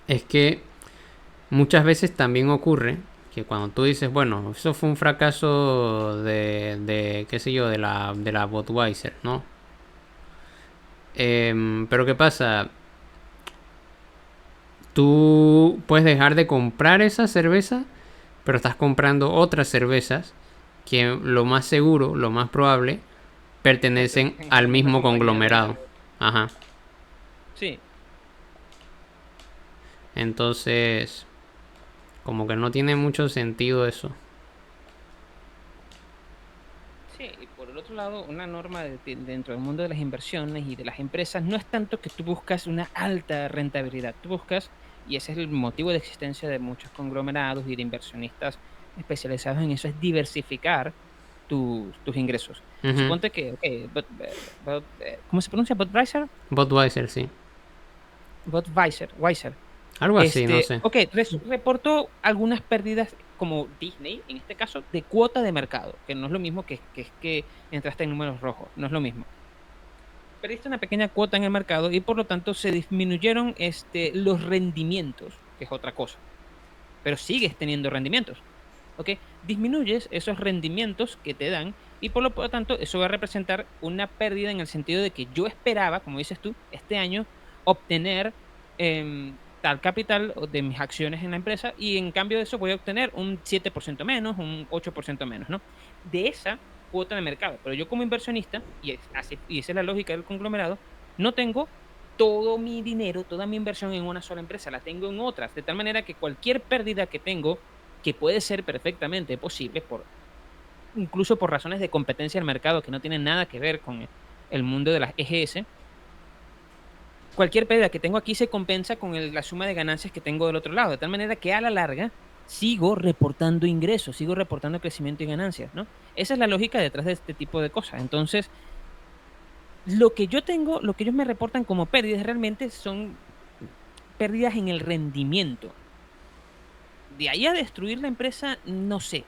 es que muchas veces también ocurre que cuando tú dices, bueno, eso fue un fracaso de qué sé yo, de la Budweiser, ¿no? Pero ¿qué pasa? Tú puedes dejar de comprar esa cerveza, pero estás comprando otras cervezas que lo más seguro, lo más probable, pertenecen Pertenecen a al la misma mismo compañía de conglomerado. verdad. Ajá. Sí, Entonces, como que no tiene mucho sentido eso. sí, y por el otro lado, una norma dentro del mundo de las inversiones y de las empresas no es tanto que tú buscas una alta rentabilidad, tú buscas, y ese es el motivo de existencia de muchos conglomerados y de inversionistas especializados en eso, es diversificar tus ingresos. Ujú. Suponte que, ok, ¿cómo se pronuncia? Budweiser, Budweiser, sí. Weiser. Algo así, no sé. Ok, reportó algunas pérdidas como Disney, en este caso, de cuota de mercado, que no es lo mismo que entraste en números rojos, no es lo mismo. Perdiste una pequeña cuota en el mercado y por lo tanto se disminuyeron los rendimientos, que es otra cosa, pero sigues teniendo rendimientos. ¿Ok? Disminuyes esos rendimientos que te dan y por lo tanto eso va a representar una pérdida en el sentido de que yo esperaba, como dices tú, este año obtener tal capital de mis acciones en la empresa y en cambio de eso voy a obtener un 7% menos, un 8% menos, ¿no? De esa cuota de mercado. Pero yo como inversionista, y esa es la lógica del conglomerado, no tengo todo mi dinero, toda mi inversión en una sola empresa, la tengo en otras, de tal manera que cualquier pérdida que tengo que puede ser perfectamente posible incluso por razones de competencia del mercado que no tienen nada que ver con el mundo de las EGS, cualquier pérdida que tengo aquí se compensa con la suma de ganancias que tengo del otro lado, de tal manera que a la larga sigo reportando ingresos, sigo reportando crecimiento y ganancias, ¿no? Esa es la lógica detrás de este tipo de cosas. Entonces, lo que ellos me reportan como pérdidas realmente son pérdidas en el rendimiento. De ahí a destruir la empresa, no sé.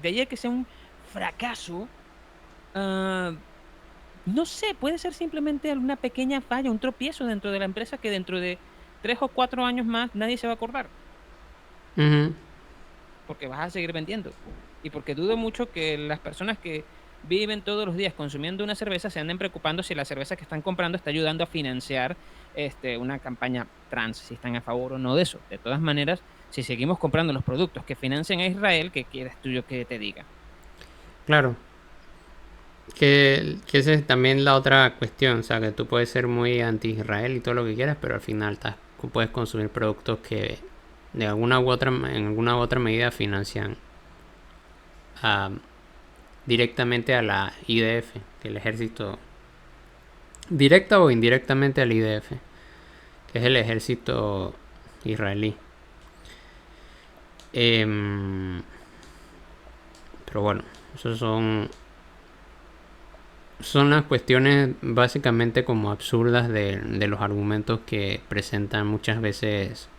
De ahí a que sea un fracaso, ah, no sé, puede ser simplemente una pequeña falla, un tropiezo dentro de la empresa que dentro de 3 o 4 años más nadie se va a acordar, Ujú. porque vas a seguir vendiendo. Y porque dudo mucho que las personas que viven todos los días consumiendo una cerveza se anden preocupando si la cerveza que están comprando está ayudando a financiar una campaña trans, si están a favor o no de eso. De todas maneras, si seguimos comprando los productos que financian a Israel, ¿qué quieres tú yo que te diga? Claro. Que esa es también la otra cuestión. O sea, que tú puedes ser muy anti-Israel y todo lo que quieras, pero al final puedes consumir productos que de alguna u otra, en alguna u otra medida financian a, directamente a la IDF, que el ejército, directa o indirectamente al IDF, que es el ejército israelí. Pero bueno, esos son las cuestiones básicamente como absurdas de los argumentos que presentan muchas veces.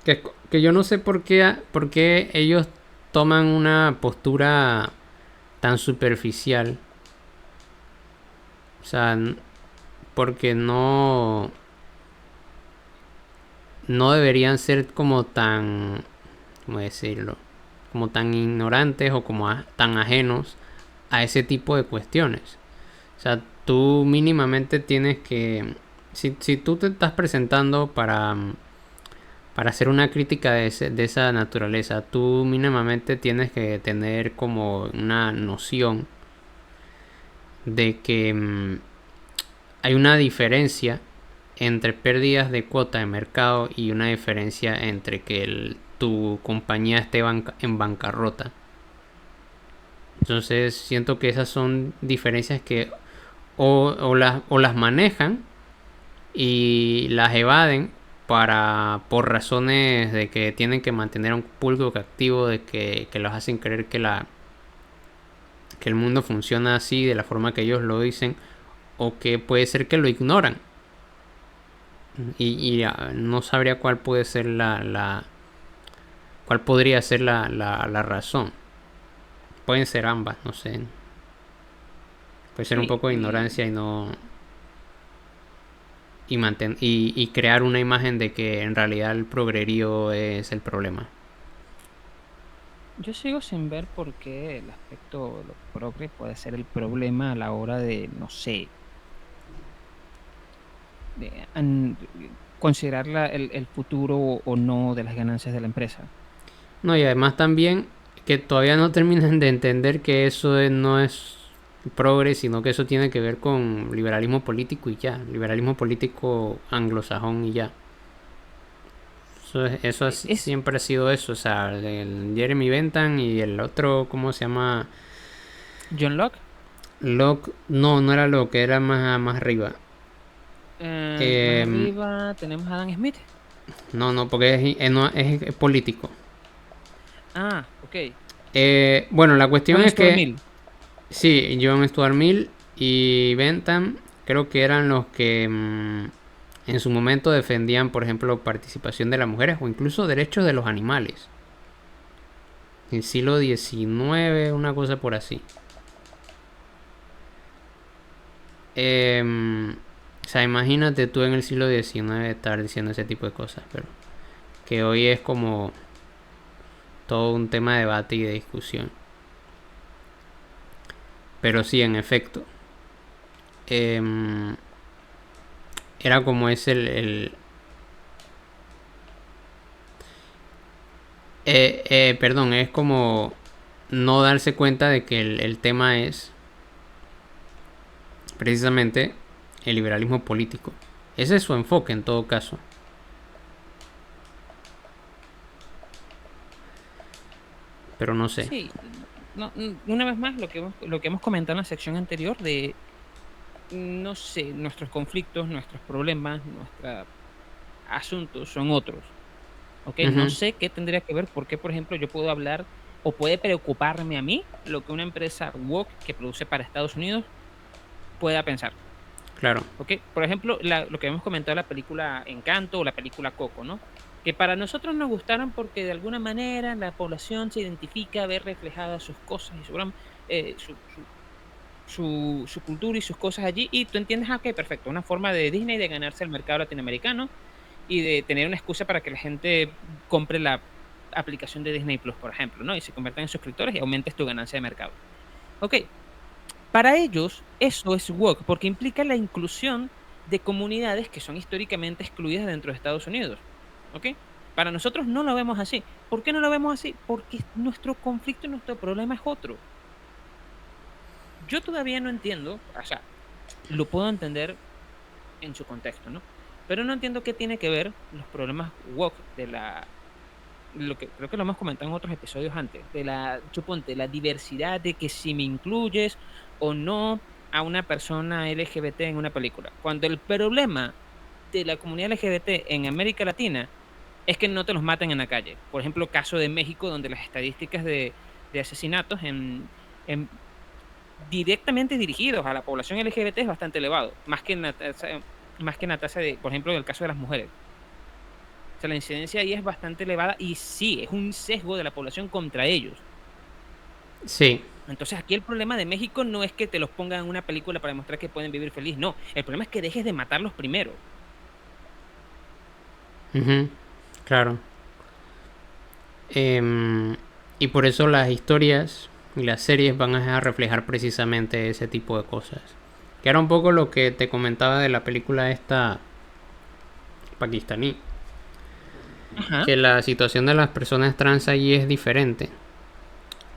Que yo no sé por qué ellos toman una postura tan superficial O sea, porque no deberían ser como tan, ¿cómo decirlo? Como tan ignorantes o como tan ajenos a ese tipo de cuestiones. O sea, tú mínimamente tienes que, si tú te estás presentando para hacer una crítica de esa naturaleza, tú mínimamente tienes que tener como una noción de que hay una diferencia entre pérdidas de cuota de mercado y una diferencia entre que tu compañía esté en bancarrota. Entonces siento que esas son diferencias que o las manejan y las evaden por razones de que tienen que mantener a un público activo, de que los hacen creer que el mundo funciona así de la forma que ellos lo dicen, o que puede ser que lo ignoran. Y no sabría cuál puede ser cuál podría ser la razón. Pueden ser ambas, no sé. Puede ser un Sí, poco de ignorancia y crear una imagen de que en realidad el progrerío es el problema. yo sigo sin ver por qué el aspecto de lo progre puede ser el problema a la hora de, no sé, de considerar el futuro o no de las ganancias de la empresa. No, y además también que todavía no terminan de entender que no es progre, sino que eso tiene que ver con liberalismo político y ya. Liberalismo político anglosajón y ya. Es Siempre ha sido eso. O sea, el Jeremy Bentham y el otro, ¿cómo se llama? John Locke. Locke. No, no era Locke, era más arriba. Más Eh, arriba tenemos a Adam Smith. no, porque es político. Ah, ok. Bueno, la cuestión John es Stuart que Mill. sí, John Stuart Mill y Bentham creo que eran los que en su momento defendían, por ejemplo, participación de las mujeres o incluso derechos de los animales. En el siglo XIX, una cosa por así. O sea, imagínate tú en el siglo XIX estar diciendo ese tipo de cosas, pero que hoy es como todo un tema de debate y de discusión. Pero sí, en efecto, em, era como es perdón, es como no darse cuenta de que el tema es precisamente el liberalismo político. Ese es su enfoque en todo caso. Pero no sé. Sí, no, una vez más lo que hemos comentado en la sección anterior de, no sé, nuestros conflictos, nuestros problemas, nuestros asuntos son otros. ¿Ok? No Ujú, sé qué tendría que ver, porque, por ejemplo, yo puedo hablar o puede preocuparme a mí lo que una empresa woke que produce para Estados Unidos pueda pensar. claro. ¿Ok? Por ejemplo, lo que hemos comentado la película Encanto o la película Coco, ¿no? Que para nosotros nos gustaron porque de alguna manera la población se identifica, ve reflejadas sus cosas y su cultura y sus cosas allí, y tú entiendes, ah, ok, perfecto, una forma de Disney de ganarse el mercado latinoamericano y de tener una excusa para que la gente compre la aplicación de Disney Plus, por ejemplo, ¿no? Y se conviertan en suscriptores y aumentes tu ganancia de mercado. Ok, para ellos eso es woke porque implica la inclusión de comunidades que son históricamente excluidas dentro de Estados Unidos. ¿Ok? Para nosotros no lo vemos así. ¿Por qué no lo vemos así? Porque nuestro conflicto y nuestro problema es otro. Yo todavía no entiendo, o sea, lo puedo entender en su contexto, ¿no? Pero no entiendo qué tiene que ver los problemas woke de lo que creo que lo hemos comentado en otros episodios antes, de suponte, la diversidad de que si me incluyes o no a una persona LGBT en una película. Cuando el problema de la comunidad LGBT en América Latina es que no te los maten en la calle. Por ejemplo, caso de México, donde las estadísticas de asesinatos en directamente dirigidos a la población LGBT es bastante elevado, más que en la tasa de, por ejemplo, en el caso de las mujeres. O sea, la incidencia ahí es bastante elevada y sí, es un sesgo de la población contra ellos. Sí. Entonces aquí el problema de México no es que te los pongan en una película para demostrar que pueden vivir feliz, no. El problema es que dejes de matarlos primero. Ujú, claro. Em, y por eso las historias y las series van a reflejar precisamente ese tipo de cosas. Que era un poco lo que te comentaba de la película esta pakistaní. Ajá. Que la situación de las personas trans allí es diferente.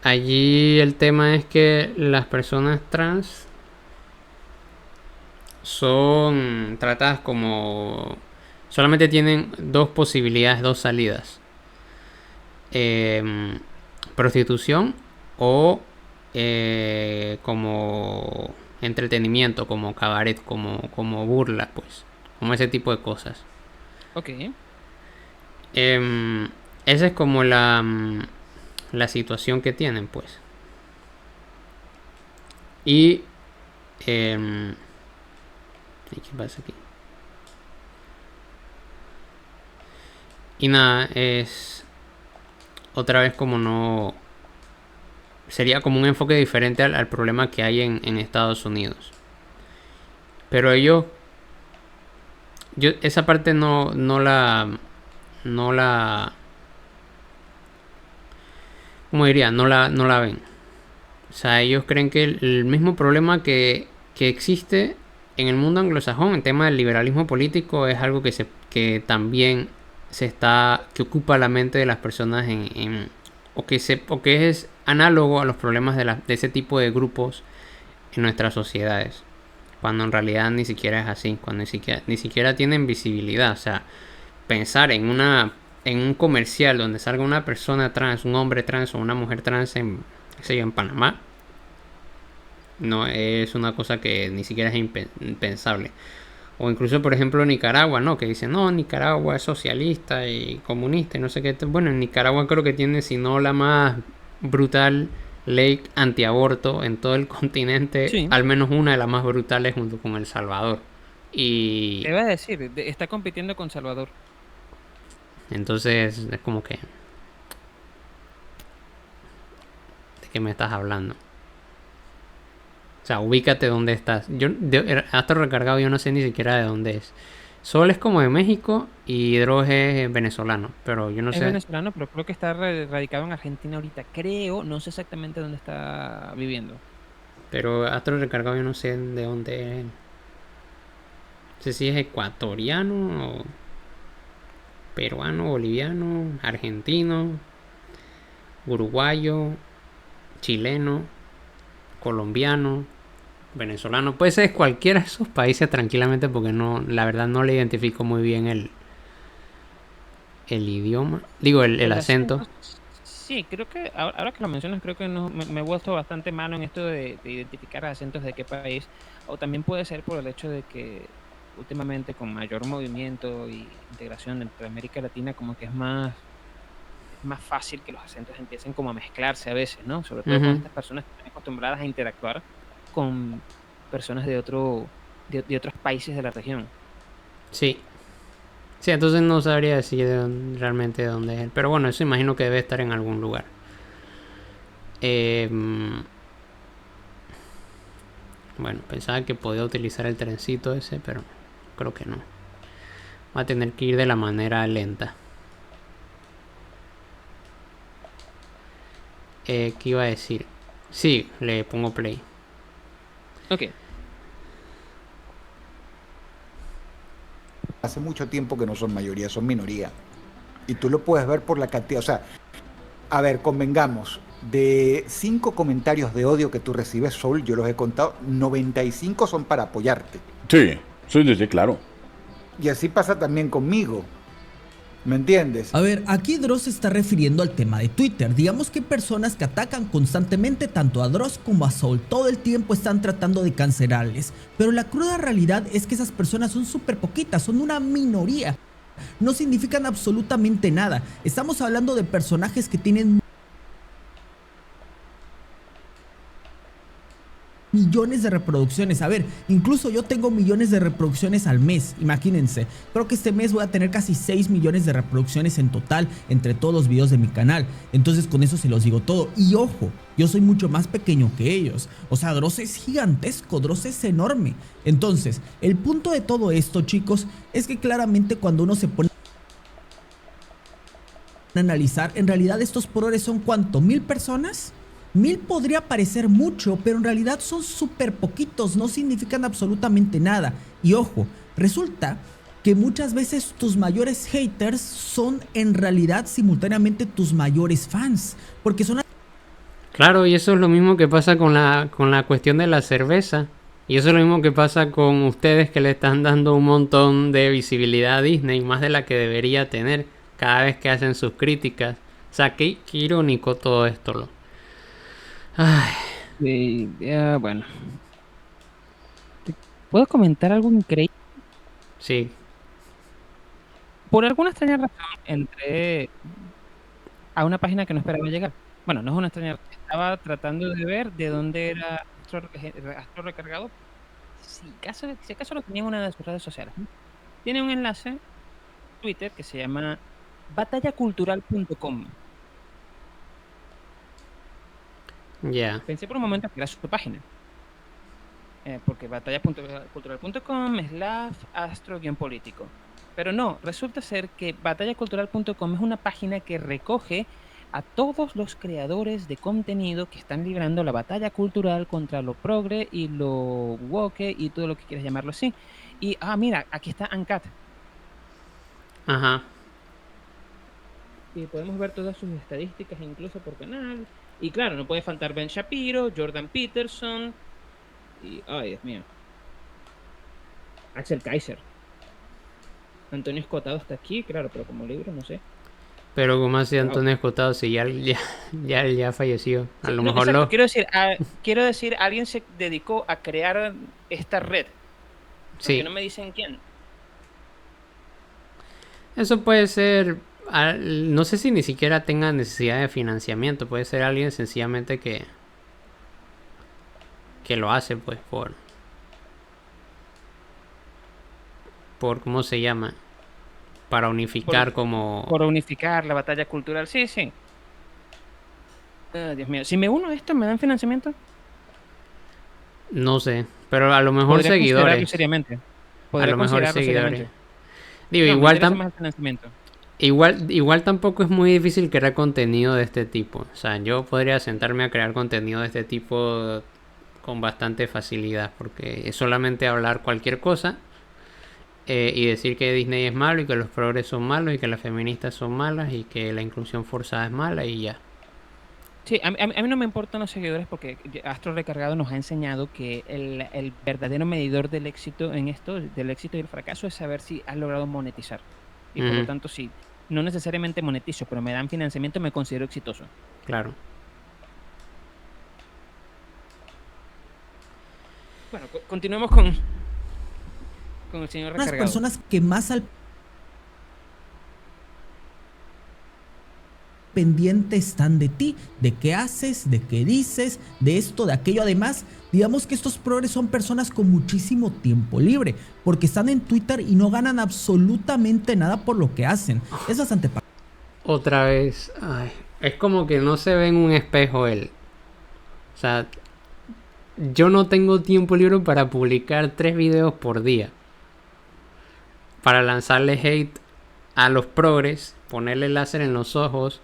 Allí el tema es que las personas trans son tratadas como... Solamente tienen dos posibilidades, dos salidas. Prostitución o como entretenimiento, como cabaret, como burla, pues. Como ese tipo de cosas. Ok. Esa es como la situación que tienen, pues. Y... ¿qué pasa aquí? Y nada, es... Otra vez como no... Sería como un enfoque diferente al problema que hay en Estados Unidos. Pero ellos... Yo esa parte no la... ¿Cómo diría? No la ven. O sea, ellos creen que el mismo problema que existe en el mundo anglosajón, en tema del liberalismo político, es algo que también que ocupa la mente de las personas o que es análogo a los problemas de ese tipo de grupos en nuestras sociedades, cuando en realidad ni siquiera es así, cuando ni siquiera tienen visibilidad. O sea, pensar en un comercial donde salga una persona trans, un hombre trans o una mujer trans en Panamá, no es una cosa que ni siquiera es impensable. O incluso, por ejemplo, Nicaragua, ¿no? Que dicen, no, Nicaragua es socialista y comunista y no sé qué. Bueno, en Nicaragua creo que tiene, si no la más brutal ley antiaborto en todo el continente, Sí. al menos una de las más brutales junto con El Salvador. Y Te iba a decir, está compitiendo con Salvador. entonces es como que... ¿De qué me estás hablando? O sea, ubícate dónde estás. Astro Recargado yo no sé ni siquiera de dónde es. Sol es como de México y Dross es venezolano, pero yo no Es sé. venezolano, pero creo que está radicado en Argentina ahorita. Creo, no sé exactamente dónde está viviendo. Pero Astro Recargado yo no sé de dónde es. No sé si es ecuatoriano o peruano, boliviano, argentino, uruguayo, chileno, colombiano, venezolano. Puede ser cualquiera de esos países tranquilamente porque no, la verdad no le identifico muy bien el idioma. Digo, el acento. Sí, creo que ahora que lo mencionas, creo que no, me he vuelto bastante malo en esto de identificar acentos de qué país. O también puede ser por el hecho de que últimamente con mayor movimiento y integración entre América Latina, como que es más fácil que los acentos empiecen como a mezclarse a veces, ¿no? Sobre todo con Ujú. estas personas que están acostumbradas a interactuar con personas de otros países de la región. Sí. Sí, entonces no sabría decir realmente de dónde es él. Pero bueno, eso imagino que debe estar en algún lugar. Bueno, pensaba que podía utilizar el trencito ese, pero creo que no. Va a tener que ir de la manera lenta. ¿Qué iba a decir? Sí, le pongo play. Ok. Hace mucho tiempo que no son mayoría, son minoría. Y tú lo puedes ver por la cantidad. O sea, a ver, convengamos, de 5 comentarios de odio que tú recibes, Sol, yo los he contado, 95 son para apoyarte. Sí, sí, claro. Y así pasa también conmigo. ¿Me entiendes? A ver, aquí Dross se está refiriendo al tema de Twitter. Digamos que hay personas que atacan constantemente tanto a Dross como a Soul. Todo el tiempo están tratando de cancelarles. Pero la cruda realidad es que esas personas son súper poquitas, son una minoría. No significan absolutamente nada. Estamos hablando de personajes que tienen millones de reproducciones. A ver, incluso yo tengo millones de reproducciones al mes, imagínense. Creo que este mes voy a tener casi 6 millones de reproducciones en total entre todos los videos de mi canal. Entonces con eso se los digo todo. Y ojo, yo soy mucho más pequeño que ellos. O sea, Dross es gigantesco, Dross es enorme. Entonces, el punto de todo esto, chicos, es que claramente cuando uno se pone a analizar, en realidad estos progres son ¿cuánto? ¿1000 personas? 1000 podría parecer mucho, pero en realidad son súper poquitos, no significan absolutamente nada. Y ojo, resulta que muchas veces tus mayores haters son en realidad simultáneamente tus mayores fans, porque son... Claro, y eso es lo mismo que pasa con la cuestión de la cerveza. Y eso es lo mismo que pasa con ustedes, que le están dando un montón de visibilidad a Disney, más de la que debería tener cada vez que hacen sus críticas. O sea, qué irónico todo esto. Ay, Bueno, ¿puedo comentar algo increíble? sí. Por alguna extraña razón entré a una página que no esperaba llegar. Bueno, no es una extraña razón. Estaba tratando de ver de dónde era Astro Recargado. Si acaso lo tenía en una de sus redes sociales, ¿no? Tiene un enlace Twitter que se llama batallacultural.com. Ya. Pensé por un momento que era su página. Porque batallacultural.com es astro-político. Pero no, resulta ser que batallacultural.com es una página que recoge a todos los creadores de contenido que están librando la batalla cultural contra lo progre y lo woke y todo lo que quieras llamarlo así. Y, mira, aquí está Uncut. Ajá. Y podemos ver todas sus estadísticas incluso por canal. Y claro, no puede faltar Ben Shapiro, Jordan Peterson y, ay, Dios mío, Axel Kaiser. Antonio Escotado está aquí, claro, pero como libro, no sé. Pero como así Antonio Escotado, si ya falleció. A lo No, mejor exacto, lo... quiero decir, alguien se dedicó a crear esta red. Porque Sí. no me dicen quién. Eso puede ser... No sé si ni siquiera tenga necesidad de financiamiento. Puede ser alguien sencillamente que lo hace pues por ¿cómo se llama? Para unificar Por unificar la batalla cultural, sí, sí. Dios mío, si me uno a esto, ¿me dan financiamiento? No sé, pero a lo mejor Podría considerarlo seguidores. seriamente. A Podría lo mejor considerarlo seguidores. seriamente. Digo, No, me igual interesa más el financiamiento. igual tampoco es muy difícil crear contenido de este tipo. O sea, yo podría sentarme a crear contenido de este tipo con bastante facilidad, porque es solamente hablar cualquier cosa y decir que Disney es malo y que los progres son malos y que las feministas son malas y que la inclusión forzada es mala y ya. Sí, a mí no me importan los seguidores porque Astro Recargado nos ha enseñado que el verdadero medidor del éxito en esto, del éxito y el fracaso, es saber si has logrado monetizar. Y por lo tanto, si no necesariamente monetizo, pero me dan financiamiento, me considero exitoso. Claro. Bueno, continuemos con el señor Las Recargado. personas que más al pendiente están de ti, de qué haces, de qué dices, de esto, de aquello. Además, digamos que estos progres son personas con muchísimo tiempo libre, porque están en Twitter y no ganan absolutamente nada por lo que hacen. Es bastante... Otra vez, ay, es como que no se ve en un espejo él. O sea, yo no tengo tiempo libre para publicar 3 videos por día. Para lanzarle hate a los progres, ponerle láser en los ojos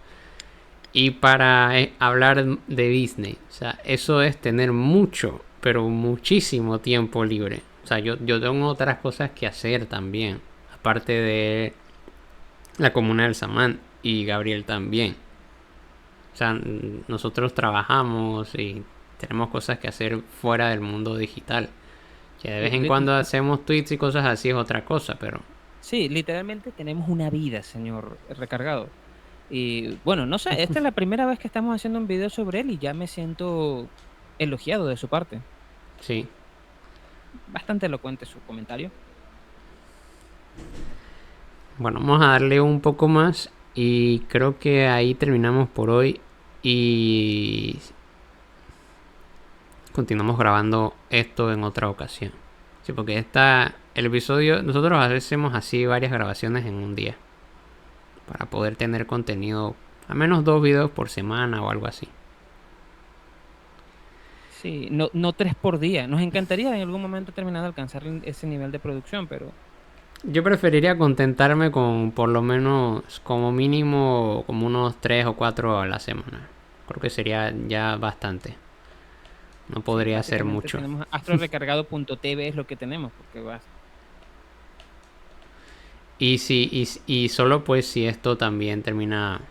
y para hablar de Disney. O sea, eso es tener mucho, pero muchísimo tiempo libre. O sea, yo tengo otras cosas que hacer también, aparte de la comuna del Samán y Gabriel también. O sea, nosotros trabajamos y tenemos cosas que hacer fuera del mundo digital. Que de vez en cuando hacemos tweets y cosas así es otra cosa, pero... Sí, literalmente tenemos una vida, señor Recargado. Y bueno, no sé, esta es la primera vez que estamos haciendo un video sobre él y ya me siento elogiado de su parte. Sí. Bastante elocuente su comentario. Bueno, vamos a darle un poco más y creo que ahí terminamos por hoy. Y continuamos grabando esto en otra ocasión. Sí, porque el episodio, nosotros hacemos así varias grabaciones en un día. Para poder tener contenido, al menos 2 videos por semana o algo así. Sí, no 3 por día. Nos encantaría en algún momento terminar de alcanzar ese nivel de producción, pero Yo preferiría contentarme con por lo menos como mínimo como unos 3 o 4 a la semana. Creo que sería ya bastante. No podría ser básicamente mucho. tenemos astrorecargado.tv es lo que tenemos, porque Y solo pues si esto también termina,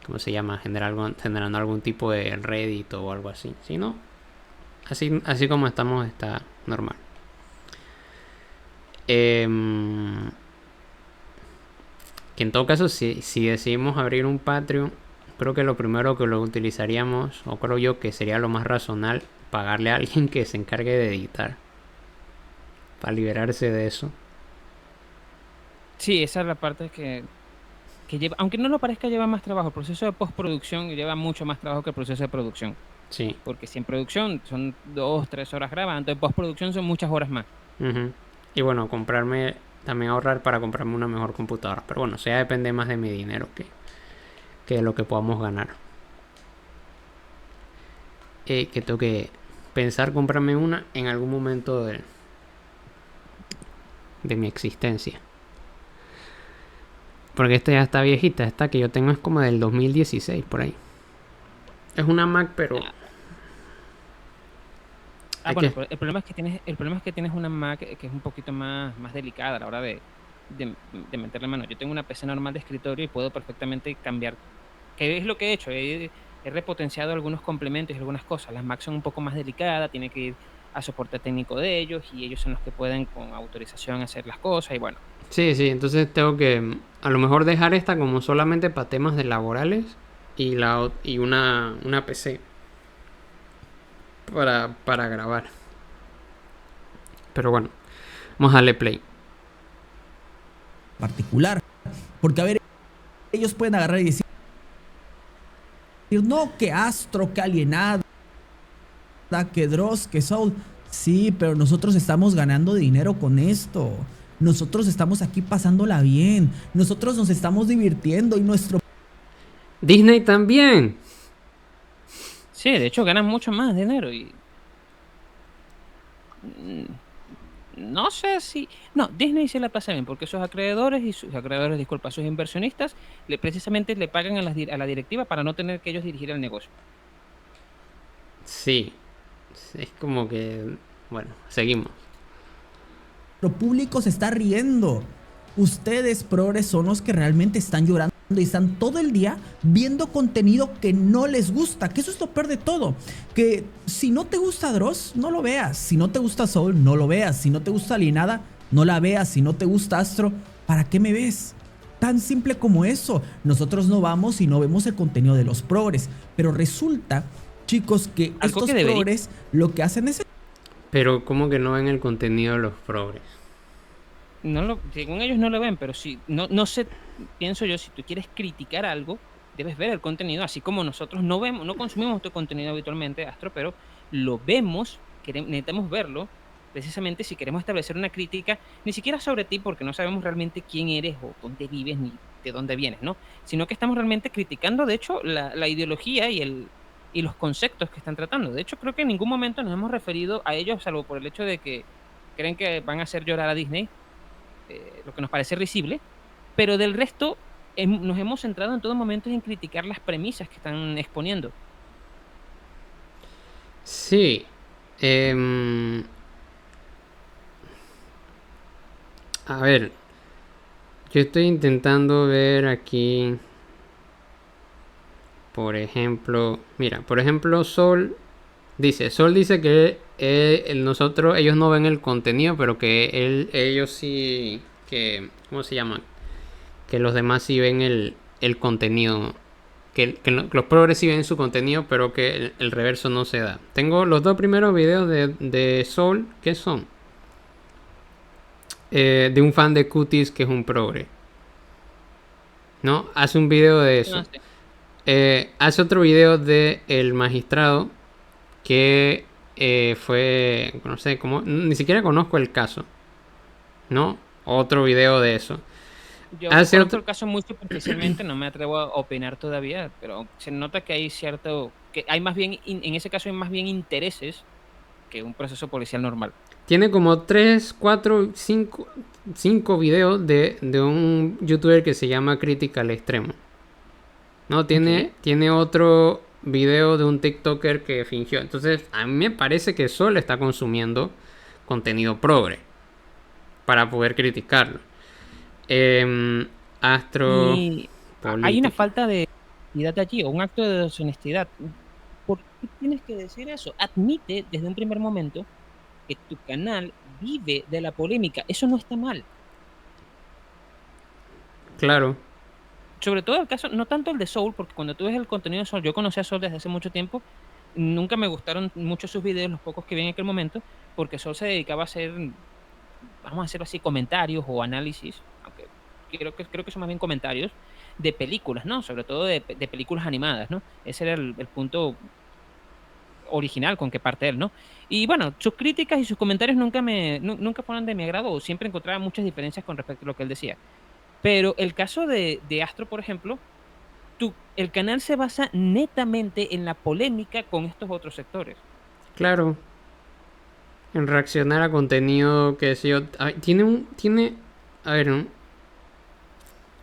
¿cómo se llama? Generando algún tipo de rédito o algo así. Si no, así como estamos está normal. Que en todo caso, si decidimos abrir un Patreon, creo que lo primero que lo utilizaríamos, o creo yo que sería lo más razonable, pagarle a alguien que se encargue de editar. Para liberarse de eso. sí, esa es la parte que lleva, aunque no lo parezca, lleva más trabajo. El proceso de postproducción lleva mucho más trabajo que el proceso de producción. Sí. Porque si en producción son 2, 3 horas grabando, en postproducción son muchas horas más. Uh-huh. Y bueno, también ahorrar para comprarme una mejor computadora. Pero bueno, eso ya depende más de mi dinero que de lo que podamos ganar. Que tengo que pensar comprarme una en algún momento de mi existencia. Porque esta ya está viejita. Esta que yo tengo es como del 2016 por ahí. Es una Mac, pero... Bueno, el problema es que tienes una Mac que es un poquito más delicada a la hora de meterle mano. Yo tengo una PC normal de escritorio y puedo perfectamente cambiar. ¿Qué es lo que he hecho? He repotenciado algunos complementos y algunas cosas. Las Macs son un poco más delicadas, tiene que ir a soporte técnico de ellos y ellos son los que pueden con autorización hacer las cosas y bueno. Sí, entonces tengo que a lo mejor dejar esta como solamente para temas de laborales y una PC para grabar. Pero bueno, vamos a darle play. Particular. Porque a ver, ellos pueden agarrar y decir, no, que Astro, que Alienada, que Dross, que Soul. Sí, pero nosotros estamos ganando dinero con esto. Nosotros estamos aquí pasándola bien. Nosotros nos estamos divirtiendo y nuestro... Disney también. Sí, de hecho ganan mucho más dinero y... No sé si... No, Disney se la pasa bien porque sus acreedores disculpa, sus inversionistas precisamente le pagan a la directiva para no tener que ellos dirigir el negocio. Sí. Es como que... Bueno, seguimos. Nuestro público se está riendo. Ustedes, progres, son los que realmente están llorando y están todo el día viendo contenido que no les gusta. Que eso es lo peor de todo. Que si no te gusta Dross, no lo veas. Si no te gusta Soul, no lo veas. Si no te gusta Alienada, no la veas. Si no te gusta Astro, ¿para qué me ves? Tan simple como eso. Nosotros no vamos y no vemos el contenido de los progres. Pero resulta, chicos, que estos progres lo que hacen es... Pero ¿cómo que no ven el contenido de los progres? Según ellos no lo ven, pero si no sé, pienso yo, si tú quieres criticar algo, debes ver el contenido, así como nosotros no consumimos tu contenido habitualmente, Astro, pero lo vemos, necesitamos verlo, precisamente si queremos establecer una crítica, ni siquiera sobre ti, porque no sabemos realmente quién eres o dónde vives ni de dónde vienes, ¿no? Sino que estamos realmente criticando, de hecho, la ideología y los conceptos que están tratando. De hecho, creo que en ningún momento nos hemos referido a ellos, salvo por el hecho de que creen que van a hacer llorar a Disney, lo que nos parece risible, pero del resto nos hemos centrado en todo momento en criticar las premisas que están exponiendo. Sí. A ver, yo estoy intentando ver aquí, por ejemplo, mira, por ejemplo, Sol dice que ellos no ven el contenido, pero que ellos sí, que, ¿cómo se llaman? Que los demás sí ven el contenido, que los progres sí ven su contenido, pero que el reverso no se da. Tengo los 2 primeros videos de Sol, ¿qué son? De un fan de Cuties que es un progre. ¿No? Hace un video de eso. No sé. Hace otro video de El Magistrado, que fue, no sé, como, ni siquiera conozco el caso, ¿no? Otro video de eso. Yo Hace conozco otro, el caso muy superficialmente, no me atrevo a opinar todavía, pero se nota que hay cierto, que hay más bien, en ese caso hay más bien intereses que un proceso policial normal. tiene como 3 4 5 videos de un youtuber que se llama Critical Extremo. No, Ok. tiene otro video de un TikToker que fingió. Entonces, a mí me parece que Sol está consumiendo contenido progre para poder criticarlo. Astro Y hay una política. falta de honestidad allí, o un acto de deshonestidad. ¿Por qué tienes que decir eso? Admite desde un primer momento que tu canal vive de la polémica. Eso no está mal. Claro, Sobre todo el caso, no tanto el de Soul, porque cuando tú ves el contenido de Soul, yo conocí a Soul desde hace mucho tiempo, nunca me gustaron mucho sus videos, los pocos que vi en aquel momento, porque Soul se dedicaba a hacer, vamos a hacerlo así, comentarios o análisis, aunque creo que son más bien comentarios de películas, ¿no? Sobre todo de películas animadas, ¿no? Ese era el punto original con que parte él, ¿no? Y bueno, sus críticas y sus comentarios nunca fueron de mi agrado, o siempre encontraba muchas diferencias con respecto a lo que él decía. Pero el caso de Astro, por ejemplo, el canal se basa netamente en la polémica con estos otros sectores. claro. En reaccionar a contenido que sé yo. A ver, ¿no?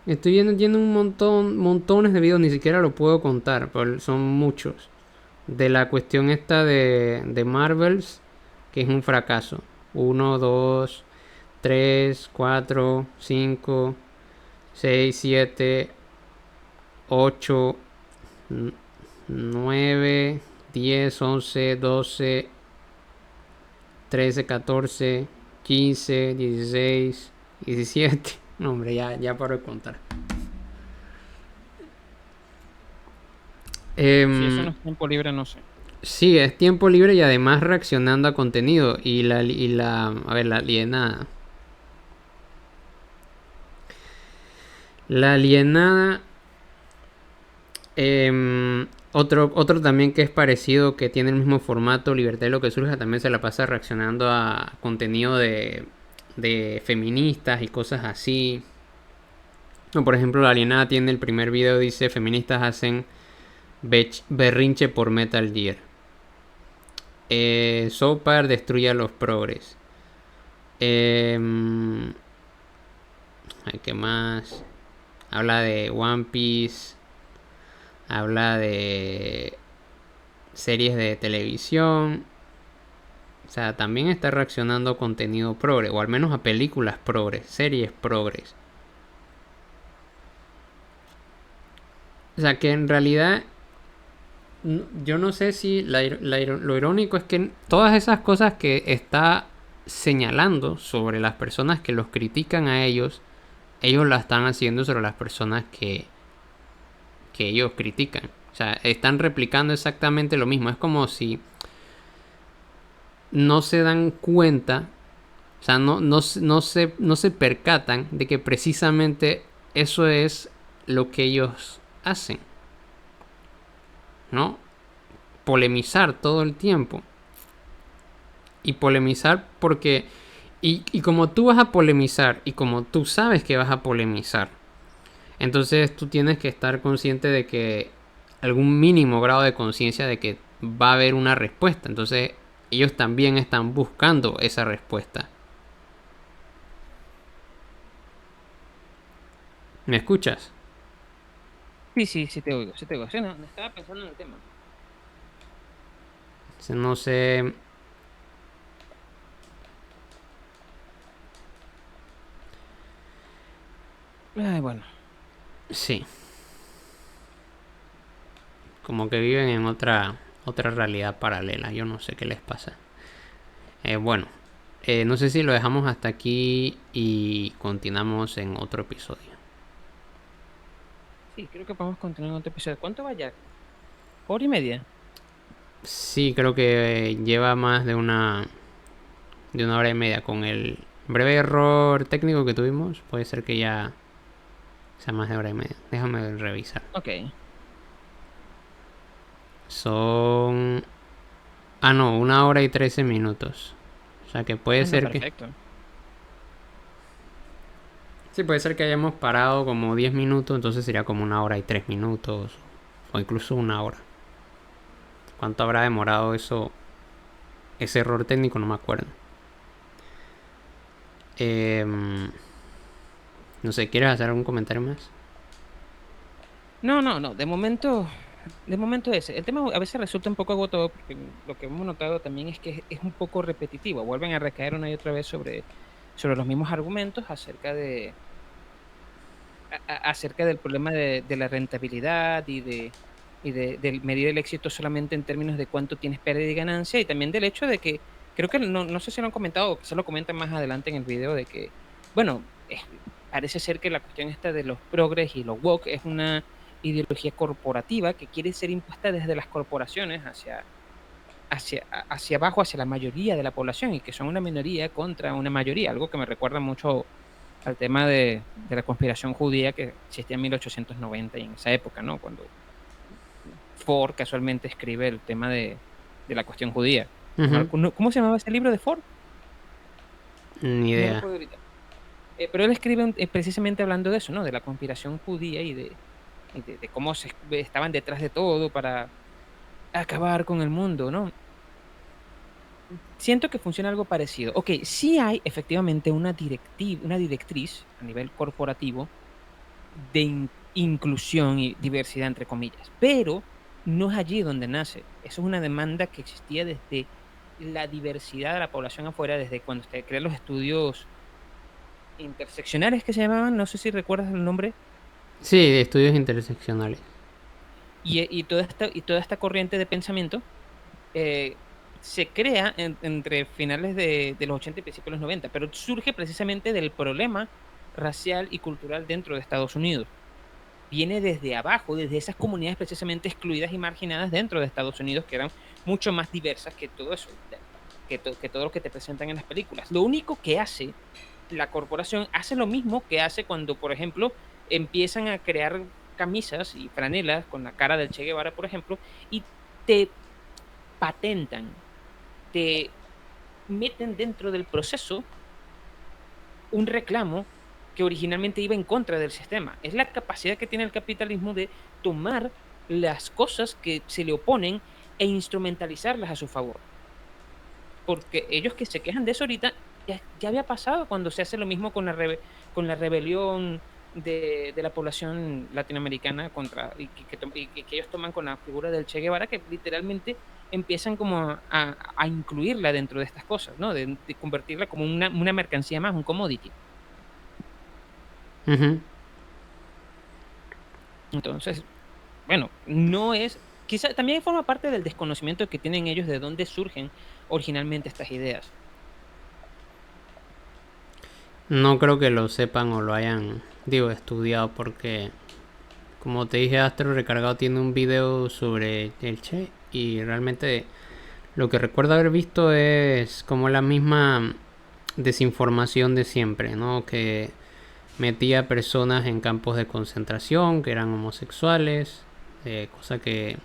Estoy viendo, tiene un montones de videos, ni siquiera lo puedo contar, pero son muchos. De la cuestión esta de Marvels, que es un fracaso. Uno, 2, 3, 4, 5, 6, 7, 8, 9, 10, 11, 12, 13, 14, 15, 16, 17. No, hombre, ya paro de contar. Si eso no Em, es tiempo libre, no sé. sí, es tiempo libre y además reaccionando a contenido. A ver, la alienada. La alienada. Otro también que es parecido, que tiene el mismo formato, Libertad de lo que surja, también se la pasa reaccionando a contenido de feministas y cosas así. O, por ejemplo, la alienada tiene el primer video, dice, feministas hacen berrinche por Metal Gear. Sopar destruye a los progres. Eh, ¿Qué más? Habla de One Piece. Habla de series de televisión. O sea, también está reaccionando a contenido progre. O al menos a películas progres. Series progres. O sea, que en realidad yo no sé si lo irónico es que todas esas cosas que está señalando sobre las personas que los critican a ellos, ellos la están haciendo sobre las personas que ellos critican. O sea, están replicando exactamente lo mismo. Es como si no se dan cuenta, o sea, no se percatan de que precisamente eso es lo que ellos hacen, ¿no? Polemizar todo el tiempo. Y polemizar porque... Y como tú vas a polemizar y como tú sabes que vas a polemizar, entonces tú tienes que estar consciente de que algún mínimo grado de conciencia de que va a haber una respuesta. Entonces ellos también están buscando esa respuesta. ¿Me escuchas? Sí, sí, sí te oigo, sí te oigo. Sí, no, estaba pensando en el tema. No sé. Ay, bueno. Sí. Como que viven en otra realidad paralela. Yo no sé qué les pasa. Bueno. No sé si lo dejamos hasta aquí y continuamos en otro episodio. Sí, creo que podemos continuar en otro episodio. ¿Cuánto va ya? ¿Hora y media? Sí, creo que lleva más de una hora y media. Con el breve error técnico que tuvimos, puede ser que ya sea más de hora y media. Déjame revisar. Ok. Son Ah, no, 1 hora y 13 minutos. O sea que puede Ah, no, ser que... perfecto. Sí, puede ser que hayamos parado como 10 minutos, entonces sería como 1 hora y 3 minutos. O incluso 1 hora. ¿Cuánto habrá demorado eso? Ese error técnico no me acuerdo. No sé, ¿quieres hacer algún comentario más? No, no, no. De momento ese. El tema a veces resulta un poco agotador porque lo que hemos notado también es que es un poco repetitivo. Vuelven a recaer una y otra vez sobre los mismos argumentos acerca del problema de la rentabilidad de medir el éxito solamente en términos de cuánto tienes pérdida y ganancia, y también del hecho de que, creo que no sé si lo han comentado o quizás lo comentan más adelante en el video, de que, bueno, parece ser que la cuestión esta de los progres y los woke es una ideología corporativa que quiere ser impuesta desde las corporaciones hacia abajo, hacia la mayoría de la población, y que son una minoría contra una mayoría, algo que me recuerda mucho al tema de la conspiración judía que existía en 1890 y en esa época, ¿no? Cuando Ford casualmente escribe el tema de la cuestión judía. Ujú. ¿Cómo se llamaba ese libro de Ford? Ni No idea. recuerdo ahorita. Pero él escribe precisamente hablando de eso, ¿no? De la conspiración judía y de cómo estaban detrás de todo para acabar con el mundo, ¿no? Siento que funciona algo parecido. Ok, sí hay efectivamente una directriz a nivel corporativo de inclusión y diversidad, entre comillas, pero no es allí donde nace. Eso es una demanda que existía desde la diversidad de la población afuera, desde cuando se crean los estudios interseccionales que se llamaban, no sé si recuerdas el nombre, Sí, de estudios interseccionales. y toda esta corriente de pensamiento eh, se crea entre finales de los 80 y principios de los 90, pero surge precisamente del problema racial y cultural dentro de Estados Unidos. Viene desde abajo, desde esas comunidades precisamente excluidas y marginadas dentro de Estados Unidos, que eran mucho más diversas que todo eso, que todo lo que te presentan en las películas. Lo único que hace la corporación hace lo mismo que hace cuando, por ejemplo, empiezan a crear camisas y franelas con la cara del Che Guevara, por ejemplo, y te patentan, te meten dentro del proceso un reclamo que originalmente iba en contra del sistema. Es la capacidad que tiene el capitalismo de tomar las cosas que se le oponen e instrumentalizarlas a su favor. Porque ellos que se quejan de eso ahorita, ya había pasado cuando se hace lo mismo con la rebelión de la población latinoamericana contra y que ellos toman con la figura del Che Guevara, que literalmente empiezan como a incluirla dentro de estas cosas, ¿no? De convertirla como una mercancía más, un commodity. Ujú. Entonces, bueno, no es, quizá también forma parte del desconocimiento que tienen ellos de dónde surgen originalmente estas ideas. No creo que lo sepan o lo hayan, digo, estudiado porque, como te dije, Astro Recargado tiene un video sobre el Che y realmente lo que recuerdo haber visto es como la misma desinformación de siempre, ¿no? Que metía personas en campos de concentración que eran homosexuales, cosa que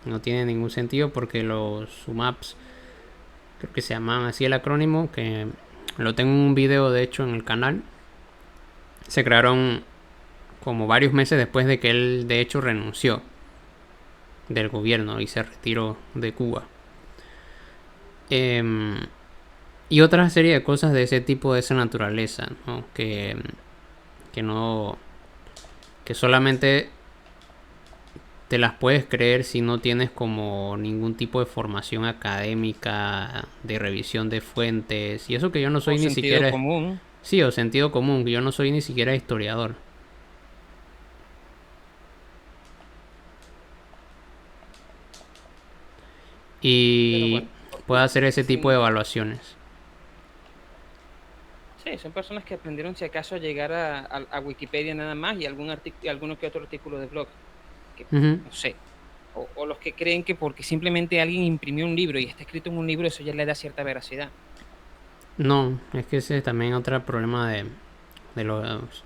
no tiene ningún sentido porque los UMAPs, creo que se llamaban así el acrónimo, que lo tengo en un video de hecho en el canal, se crearon como varios meses después de que él de hecho renunció del gobierno y se retiró de Cuba. Y otra serie de cosas de ese tipo, de esa naturaleza, ¿no? Que no, que solamente te las puedes creer si no tienes como ningún tipo de formación académica, de revisión de fuentes, y eso que yo no O soy ni sentido siquiera... común. Sí, o sentido común, que yo no soy ni siquiera historiador. Pero Y bueno, puedo hacer ese tipo de sin, evaluaciones. sí, son personas que aprendieron si acaso a llegar a Wikipedia nada más y alguno que otro artículo de blog, que Ujú. no sé. O los que creen que porque simplemente alguien imprimió un libro y está escrito en un libro, eso ya le da cierta veracidad. No, es que ese es también otro problema de los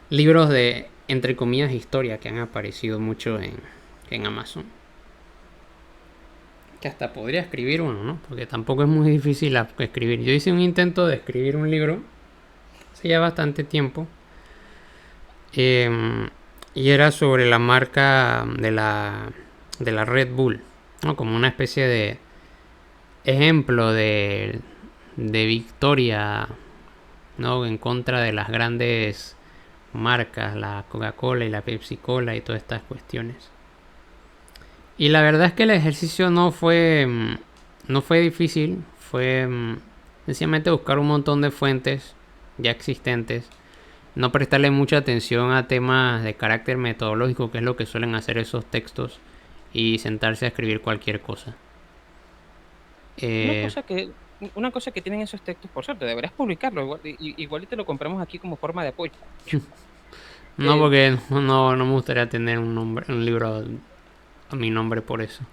libros de, entre comillas, historia que han aparecido mucho en Amazon. que hasta podría escribir uno, ¿no? Porque tampoco es muy difícil escribir. Yo hice un intento de escribir un libro hace ya bastante tiempo. Y era sobre la marca de la Red Bull, ¿no? Como una especie de ejemplo de victoria, ¿no? En contra de las grandes marcas, la Coca-Cola y la Pepsi-Cola y todas estas cuestiones. Y la verdad es que el ejercicio no fue difícil, fue sencillamente buscar un montón de fuentes ya existentes, no prestarle mucha atención a temas de carácter metodológico, que es lo que suelen hacer esos textos, y sentarse a escribir cualquier cosa. Una cosa que tienen esos textos, por cierto, deberías publicarlo, igual y te lo compramos aquí como forma de apoyo. No, porque no me gustaría tener un libro a mi nombre por eso.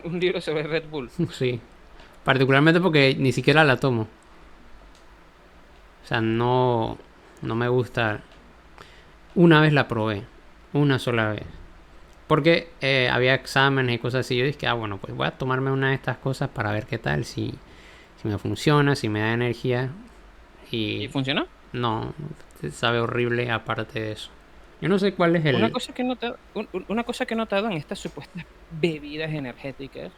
Un libro sobre Red Bull. Sí, particularmente porque ni siquiera la tomo. O sea, no me gusta. Una vez la probé, una sola vez. Porque había exámenes y cosas así. Yo dije, bueno, pues voy a tomarme una de estas cosas para ver qué tal, si me funciona, si me da energía. ¿Y funcionó? No, sabe horrible aparte de eso. Yo no sé cuál es Una cosa que he notado en estas supuestas bebidas energéticas,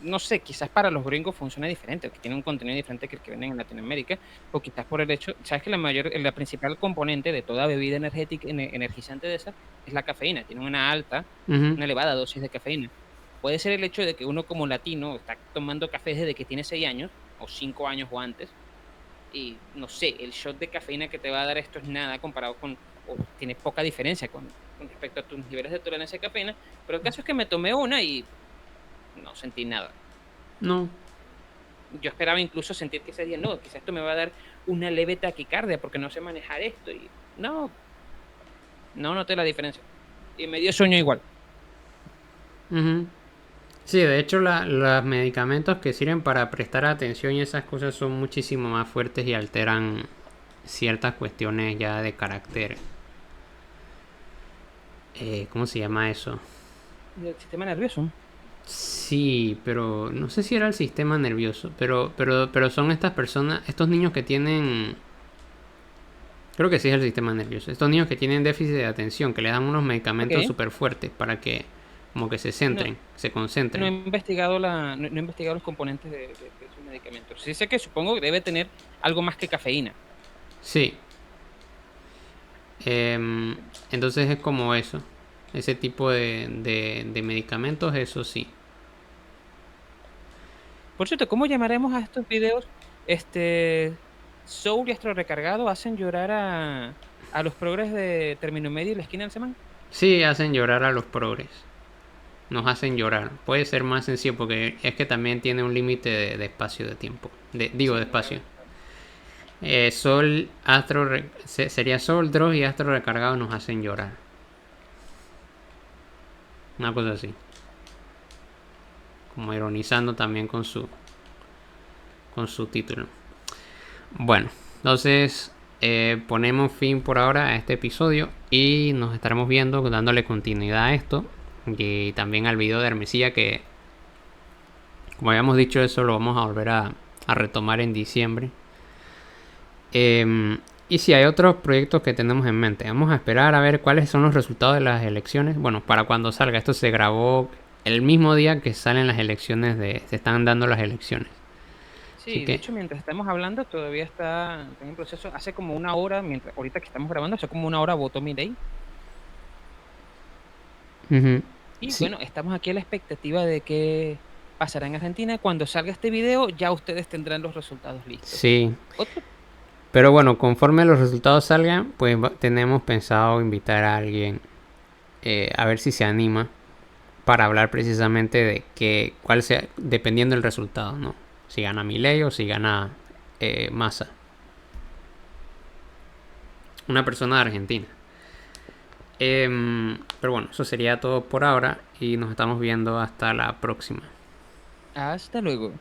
no sé, quizás para los gringos funciona diferente, que tiene un contenido diferente que el que venden en Latinoamérica, o quizás por el hecho, sabes que la principal componente de toda bebida energética, energizante de esa, es la cafeína, tiene una elevada dosis de cafeína. Puede ser el hecho de que uno como latino está tomando café desde que tiene 6 años, o 5 años o antes, y no sé, el shot de cafeína que te va a dar esto es nada comparado o tiene poca diferencia con respecto a tus niveles de tolerancia a cafeína, pero el caso es que me tomé una y no sentí nada. No. Yo esperaba incluso sentir que ese día, no, quizás esto me va a dar una leve taquicardia porque no sé manejar esto, y no noté la diferencia. Y me dio sueño igual. Sí, de hecho los medicamentos que sirven para prestar atención y esas cosas son muchísimo más fuertes y alteran ciertas cuestiones ya de carácter. ¿Cómo se llama eso? ¿El sistema nervioso? Sí, pero no sé si era el sistema nervioso, pero son estas personas, estos niños que tienen, creo que sí es el sistema nervioso, estos niños que tienen déficit de atención, que le dan unos medicamentos súper fuertes para que como que se centren, se concentren. No he investigado los componentes de sus medicamentos. Sí sé que supongo que debe tener algo más que cafeína. Sí. Entonces es como eso. Ese tipo de medicamentos, eso sí. Por cierto, ¿cómo llamaremos a estos videos? Soul y Astro Recargado hacen llorar a los progres de Término Medio y la esquina del semán. Sí, hacen llorar a los progres. Nos hacen llorar. Puede ser más sencillo porque es que también tiene un límite de espacio de tiempo. De espacio. Sol, Astro, sería Sol, Dross y Astro Recargado nos hacen llorar. Una cosa así. Como ironizando también con su título. Bueno, entonces ponemos fin por ahora a este episodio y nos estaremos viendo, dándole continuidad a esto y también al video de Hermesilla, que como habíamos dicho, eso lo vamos a volver a retomar en diciembre. Y si hay otros proyectos que tenemos en mente, vamos a esperar a ver cuáles son los resultados de las elecciones. Bueno, para cuando salga, esto se grabó el mismo día que salen las elecciones, se están dando las elecciones. Sí, de hecho, mientras estamos hablando, todavía está en proceso. Hace como una hora, ahorita que estamos grabando, hace como una hora votó Milei. Y sí, bueno, estamos aquí a la expectativa de qué pasará en Argentina. Cuando salga este video, ya ustedes tendrán los resultados listos. Sí. Pero bueno, conforme los resultados salgan, pues tenemos pensado invitar a alguien a ver si se anima para hablar precisamente de cuál sea, dependiendo del resultado, ¿no? Si gana Milei o si gana Massa. Una persona de Argentina. Pero bueno, eso sería todo por ahora y nos estamos viendo hasta la próxima. Hasta luego.